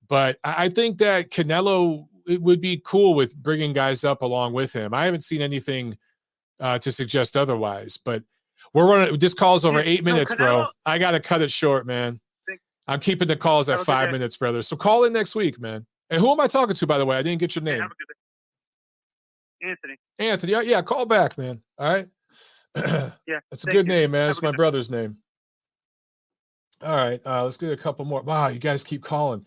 But I think that Canelo would be cool with bringing guys up along with him. I haven't seen anything to suggest otherwise. But we're running. This call's over 8 minutes, bro. I got to cut it short, man. I'm keeping the calls at 5 minutes, brother. So call in next week, man. And who am I talking to, by the way? I didn't get your name. Anthony. Yeah, call back, man. All right. Yeah. That's a good name, man. It's my brother's name. All right. Let's get a couple more. Wow, you guys keep calling.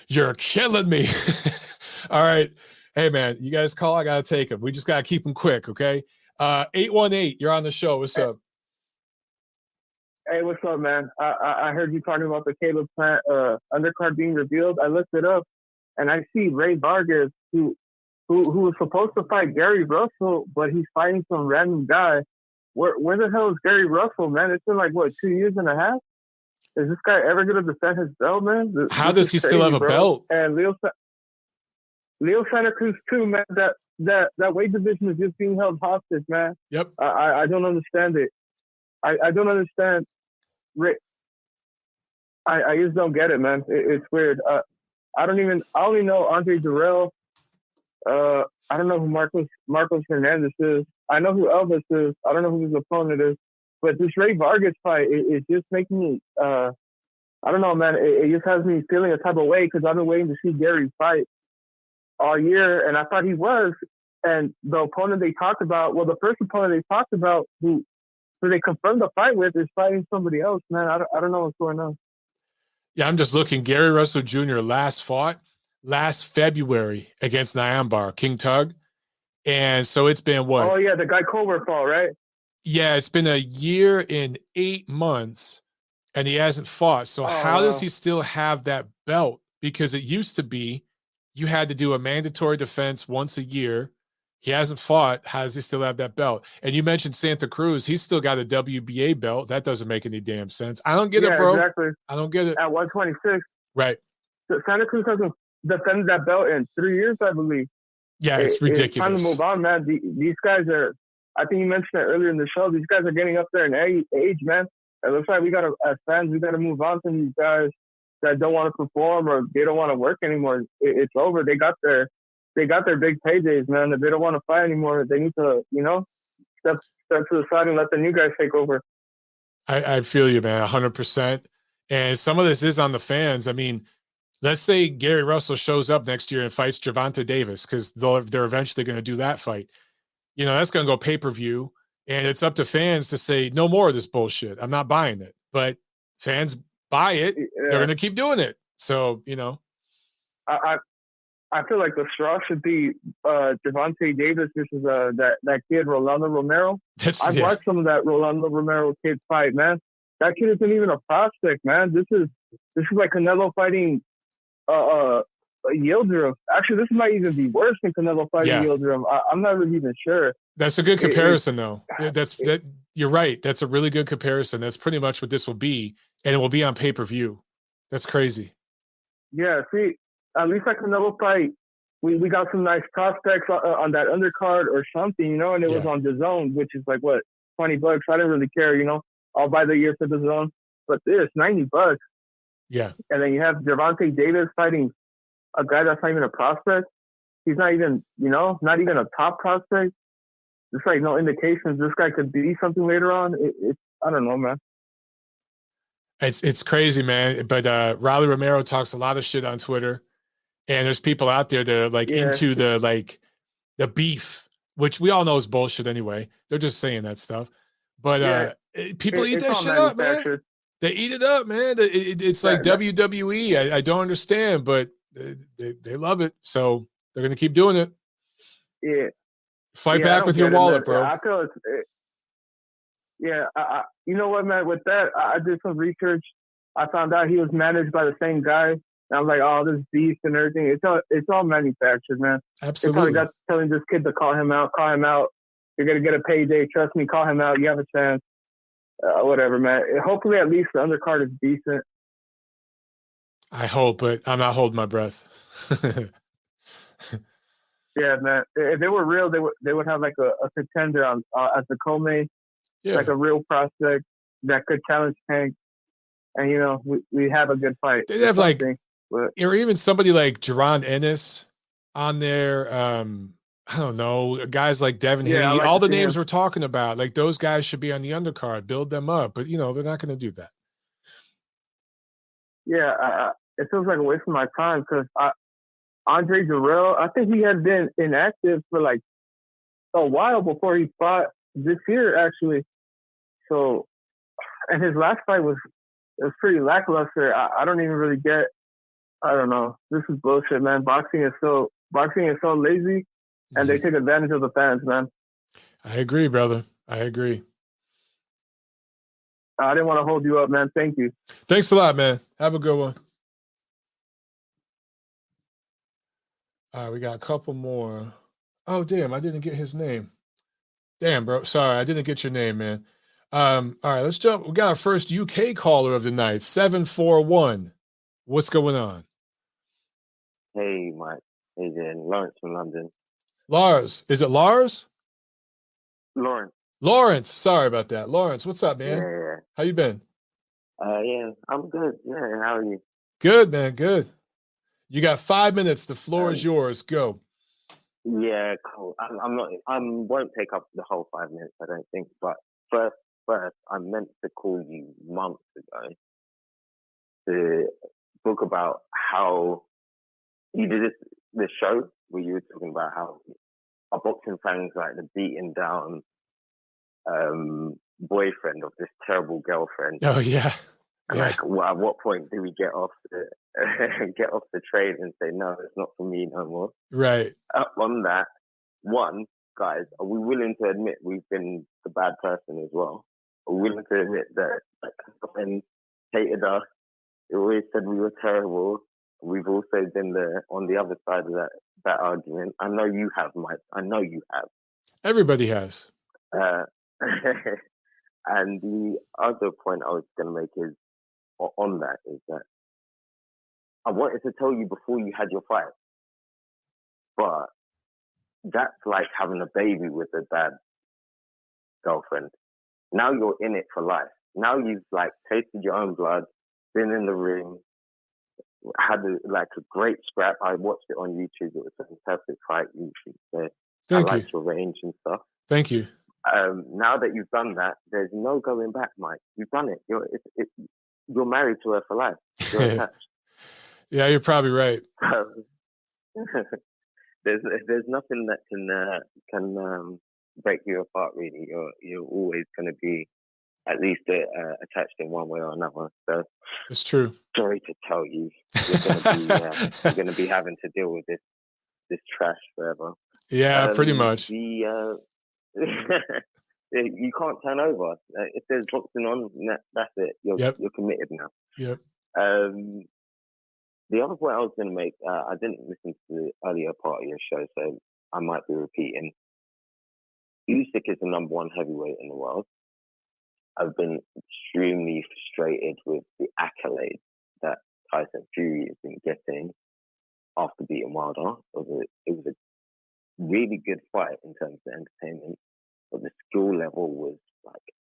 You're killing me. All right. Hey, man, you guys call. I got to take them. We just got to keep them quick, okay? 818, you're on the show. What's up? Hey, what's up, man? I heard you talking about the Caleb Plant undercard being revealed. I looked it up, and I see Ray Vargas, who was supposed to fight Gary Russell, but he's fighting some random guy. Where the hell is Gary Russell, man? It's been like, 2 years and a half? is this guy ever going to defend his belt, man? How does he still have a belt? And Leo Santa Cruz too, man. That weight division is just being held hostage, man. Yep. I don't understand it. I don't understand. I just don't get it, man. It's weird. I only know Andre Durrell. I don't know who Marcos Hernandez is. I know who Elvis is. I don't know who his opponent is. But this Ray Vargas fight is just making me, I don't know, man. It just has me feeling a type of way because I've been waiting to see Gary fight all year, and I thought he was. And the opponent they talked about, well, the first opponent they talked about who they confirmed the fight with is fighting somebody else, man. I don't know what's going on. Yeah, I'm just looking. Gary Russell Jr. last fought last February against Nyambar, King Tug. And so it's been what? Oh, yeah, the Guy Colbert fought, right? Yeah, it's been a year and 8 months, and he hasn't fought. So how does he still have that belt? Because it used to be you had to do a mandatory defense once a year. He hasn't fought. How does he still have that belt? And you mentioned Santa Cruz. He's still got a WBA belt. That doesn't make any damn sense. I don't get it, bro. Exactly. I don't get it. At 126. Right. So Santa Cruz hasn't defended that belt in 3 years, I believe. Yeah, it's ridiculous. It's time to move on, man. These guys are, I think you mentioned it earlier in the show, these guys are getting up there in age, man. It looks like as fans, we got to move on from these guys that don't want to perform or they don't want to work anymore. It's over. They got their big paydays, man. If they don't want to fight anymore, they need to, step to the side and let the new guys take over. I feel you, man, 100%. And some of this is on the fans. I mean, let's say Gary Russell shows up next year and fights Gervonta Davis because they're eventually going to do that fight. That's going to go pay-per-view, and it's up to fans to say, no more of this bullshit. I'm not buying it. But fans buy it. Yeah. They're going to keep doing it. So, I feel like the straw should be Gervonta Davis versus that kid Rolando Romero. I've watched some of that Rolando Romero kid fight, man. That kid isn't even a prospect, man. This is like Canelo fighting Yildirim. Actually, this might even be worse than Canelo fighting Yildirim. I'm not really even sure. That's a good comparison, though. You're right. That's a really good comparison. That's pretty much what this will be, and it will be on pay-per-view. That's crazy. Yeah, see, at least that Canelo fight, we got some nice prospects on that undercard or something, and it was on DAZN, which is like, what, $20? I didn't really care, I'll buy the year for DAZN. But this, $90. Yeah. And then you have Gervonta Davis fighting a guy that's not even a prospect. He's not even, not even a top prospect. There's like no indications this guy could be something later on. I don't know, man. It's crazy, man. But Raleigh Romero talks a lot of shit on Twitter, and there's people out there that are like into the beef, which we all know is bullshit anyway. They're just saying that stuff. But people eat that shit up, man. They eat it up, man. It's like WWE. I don't understand, but they love it, so they're gonna keep doing it. Yeah. Fight back with your wallet, bro. I feel you know what, man? With that, I did some research. I found out he was managed by the same guy. And I was like, oh, this beef and everything. It's all manufactured, man. Absolutely. They probably got telling this kid to call him out. You're gonna get a payday. Trust me, call him out. You have a chance. Whatever, man. Hopefully, at least the undercard is decent. I hope, but I'm not holding my breath. Yeah, man. If they were real, they would have like a contender on as the co-main, like a real prospect that could challenge Tank, and we have a good fight. They'd have or even somebody like Jerron Ennis on there. I don't know, guys like Devin Haney. All the names we're talking about, like those guys should be on the undercard. Build them up, but they're not going to do that. Yeah, it feels like a waste of my time because Andre Durrell, I think he had been inactive for like a while before he fought this year, actually. So, and his last fight was pretty lackluster. I don't even really get. I don't know. This is bullshit, man. Boxing is so lazy, and they take advantage of the fans, man. I agree, brother. I agree. I didn't want to hold you up, man. Thank you. Thanks a lot, man. Have a good one. All right, we got a couple more. Oh, damn, I didn't get his name. Damn, bro. Sorry, I didn't get your name, man. All right, let's jump. We got our first UK caller of the night, 741. What's going on? Hey, Mike. Hey, there. Lawrence from London. Lars. Is it Lars? Lawrence. Lawrence. Sorry about that. Lawrence, what's up, man? Yeah. How you been? Yeah, I'm good. Yeah, how are you? Good, man. Good. You got 5 minutes. The floor is yours. Go. Yeah, cool. I'm not. I won't take up the whole 5 minutes, I don't think. But first, I meant to call you months ago to talk about how you did this show where you were talking about how our boxing fans like the beaten down boyfriend of this terrible girlfriend. Oh yeah. And like, well, at what point do we get off the train and say no, it's not for me no more? Right. On that, one, guys, are we willing to admit we've been the bad person as well? Are we willing to admit that friends hated us? They always said we were terrible. We've also been on the other side of that argument. I know you have, Mike. I know you have. Everybody has. And the other point I was going to make is on that is that I wanted to tell you before you had your fight, but that's like having a baby with a bad girlfriend. Now you're in it for life. Now you've like tasted your own blood, been in the ring, had a great scrap. I watched it on YouTube. It was a fantastic fight. I liked your range and stuff. Thank you. Now that you've done that, there's no going back, Mike. You've done it. You're married to her for life. You're attached. Yeah, you're probably right. There's nothing that can break you apart. Really, you're always going to be at least attached in one way or another. So it's true. Sorry to tell you, you're going to be having to deal with this trash forever. Yeah, pretty much. You can't turn over. If there's boxing on, that's it. You're committed now. Yep. The other point I was going to make, I didn't listen to the earlier part of your show, so I might be repeating. Usyk is the number one heavyweight in the world. I've been extremely frustrated with the accolades that Tyson Fury has been getting after beating Wilder. It was a really good fight in terms of entertainment, but the skill level was like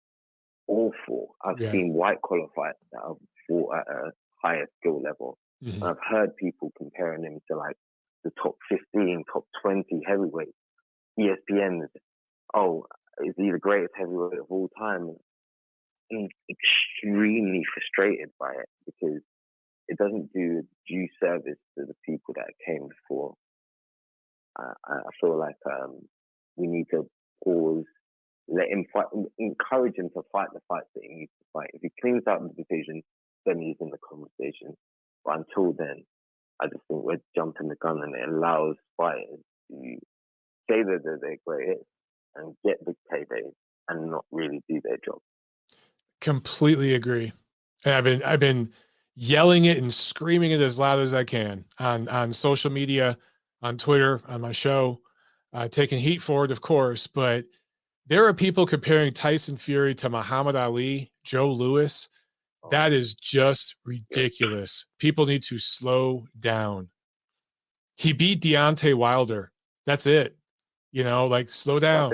awful. I've seen white collar fights that have fought at a higher skill level. Mm-hmm. I've heard people comparing him to like the top 15, top 20 heavyweights. ESPN is he the greatest heavyweight of all time? I'm extremely frustrated by it because it doesn't do due service to the people that came before. I feel like we need to pause, let him fight, encourage him to fight the fights that he needs to fight. If he cleans out the division, then he's in the conversation. But until then, I just think we're jumping the gun, and it allows fighters to say that they're greatest and get big paydays and not really do their job. Completely agree. And I've been yelling it and screaming it as loud as I can on social media, on Twitter, on my show, taking heat for it, of course. But there are people comparing Tyson Fury to Muhammad Ali, Joe Louis. That is just ridiculous. People need to slow down. He beat Deontay Wilder. That's it. Slow down.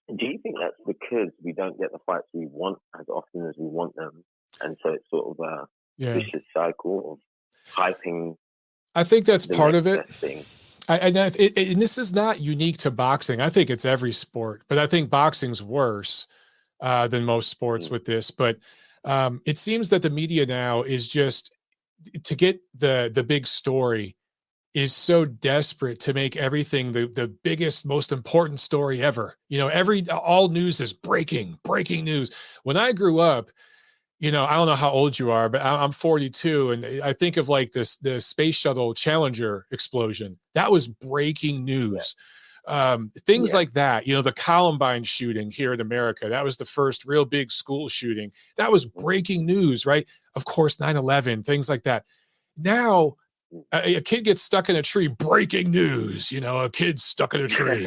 Do you think that's because we don't get the fights we want as often as we want them? And so it's sort of a vicious cycle of hyping. I think that's part of it. And this is not unique to boxing. I think it's every sport, but I think boxing's worse than most sports with this. But it seems that the media now is just to get the big story is so desperate to make everything the biggest, most important story ever. All news is breaking news. When I grew up, I don't know how old you are, but I'm 42. And I think of like the space shuttle Challenger explosion. That was breaking news. Things like that, the Columbine shooting here in America, that was the first real big school shooting. That was breaking news, right? Of course, 9/11, things like that. Now A kid gets stuck in a tree, breaking news, a kid's stuck in a tree.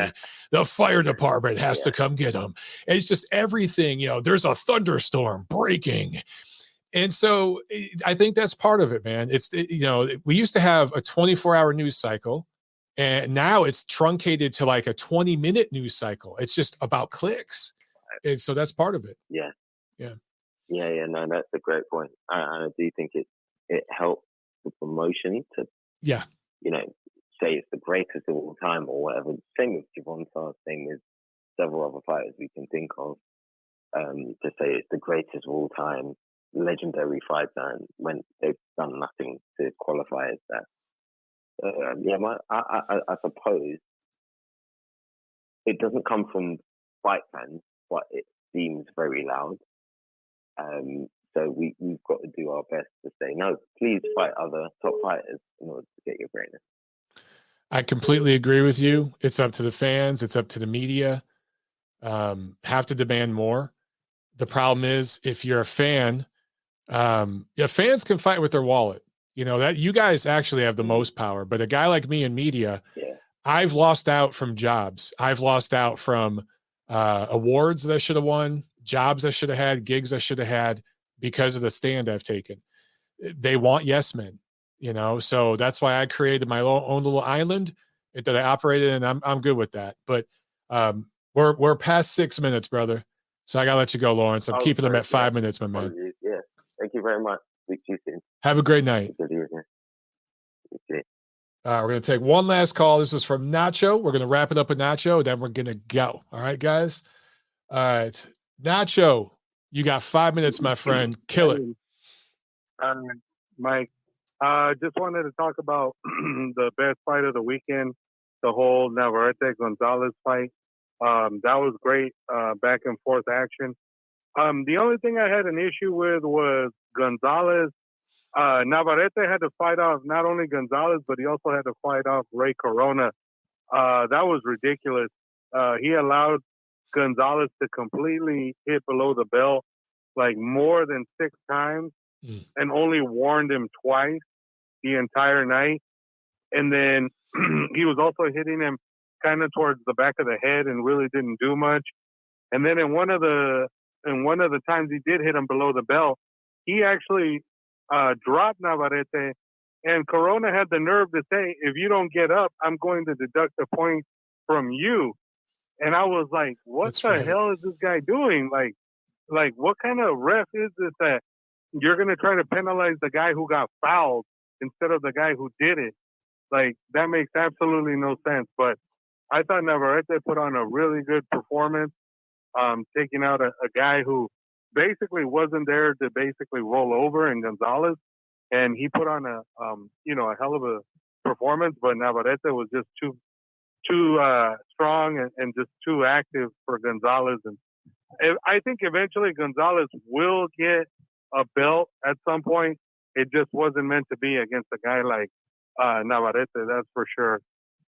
The fire department has to come get him. And it's just everything, there's a thunderstorm breaking. And so I think that's part of it, man. We used to have a 24-hour news cycle, and now it's truncated to like a 20-minute news cycle. It's just about clicks. And so that's part of it. Yeah. Yeah. Yeah. No, that's a great point. I do think it helps the promotion to, say it's the greatest of all time or whatever. Same with Javonta, same with several other fighters we can think of. To say it's the greatest of all time, legendary fighter, and when they've done nothing to qualify as that. I suppose it doesn't come from fight fans, but it seems very loud. So we've got to do our best to say, no, please fight other top fighters in order to get your greatness. I completely agree with you. It's up to the fans. It's up to the media. Have to demand more. The problem is, if you're a fan, fans can fight with their wallet. That you guys actually have the most power. But a guy like me in media, I've lost out from jobs. I've lost out from awards that I should have won, jobs I should have had, gigs I should have had because of the stand I've taken. They want yes men, so that's why I created my own little island that I operated, and I'm good with that. But we're past 6 minutes, brother. So I gotta let you go, Lawrence. I'm keeping them at 5 minutes, my man. Yeah. Thank you very much. Speak to you soon. Have a great night. Good evening. Okay. We're going to take one last call. This is from Nacho. We're going to wrap it up with Nacho, then we're going to go. All right, guys? All right. Nacho, you got 5 minutes, my friend. Kill it. Mike, just wanted to talk about the best fight of the weekend, the whole Navarrete-Gonzalez fight. That was great, back and forth action. The only thing I had an issue with was Gonzalez. Navarrete had to fight off not only Gonzalez, but he also had to fight off Ray Corona. That was ridiculous. He allowed Gonzalez to completely hit below the belt like more than 6 times and only warned him twice the entire night. And then he was also hitting him kind of towards the back of the head and really didn't do much. And then in one of the times he did hit him below the belt, he actually dropped Navarrete, and Corona had the nerve to say, if you don't get up, I'm going to deduct a point from you. And I was like, what hell is this guy doing? Like what kind of ref is this that you're going to try to penalize the guy who got fouled instead of the guy who did it? Like, that makes absolutely no sense. But I thought Navarrete put on a really good performance, taking out a guy who basically wasn't there to basically roll over in Gonzalez. And he put on a hell of a performance, but Navarrete was just too strong and just too active for Gonzalez. And I think eventually Gonzalez will get a belt at some point. It just wasn't meant to be against a guy like Navarrete, that's for sure.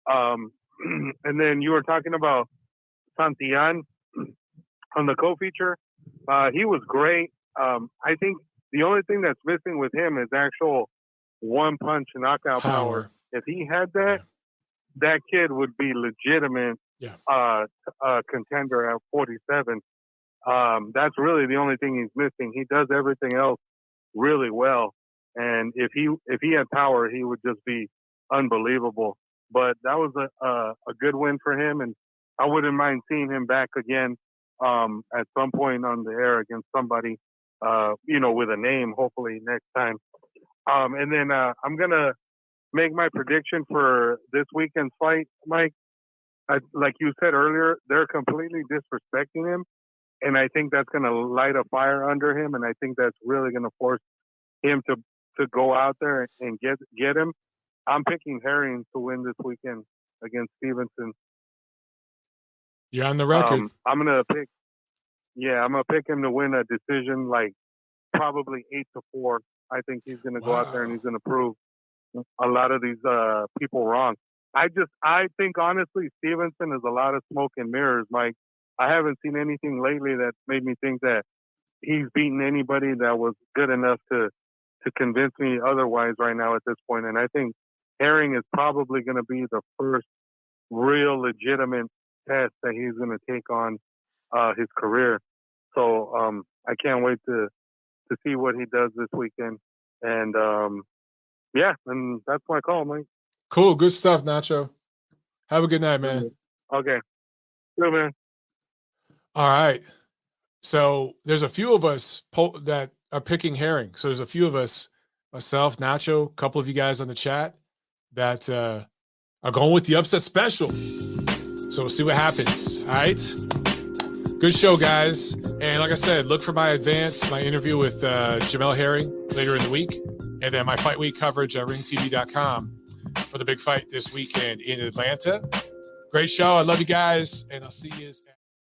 And then you were talking about Santillan on the co-feature. He was great. I think the only thing that's missing with him is actual one-punch knockout power. If he had that, that kid would be legitimate contender at 47. That's really the only thing he's missing. He does everything else really well. And if he had power, he would just be unbelievable. But that was a good win for him, and I wouldn't mind seeing him back again at some point on the air against somebody, with a name, hopefully next time. And then I'm going to make my prediction for this weekend's fight, Mike. Like you said earlier, they're completely disrespecting him, and I think that's going to light a fire under him, and I think that's really going to force him to go out there and get him. I'm picking Herring to win this weekend against Stevenson. You're on the record. I'm gonna pick him to win a decision, like probably 8-4. I think he's gonna go out there and he's gonna prove a lot of these people wrong. I think honestly, Stevenson is a lot of smoke and mirrors, Mike. I haven't seen anything lately that made me think that he's beaten anybody that was good enough to convince me otherwise right now at this point. And I think Herring is probably going to be the first real legitimate test that he's going to take on his career. So I can't wait to see what he does this weekend. And yeah, and that's my call, Mike. Cool, good stuff, Nacho. Have a good night, man. Okay, good, man. All right. So there's a few of us that are picking Herring. So there's a few of us, myself, Nacho, a couple of you guys on the chat that are going with the upset special. So we'll see what happens. All right. Good show, guys. And like I said, look for my interview with Jamel Herring later in the week. And then my fight week coverage at ringtv.com for the big fight this weekend in Atlanta. Great show. I love you guys. And I'll see you.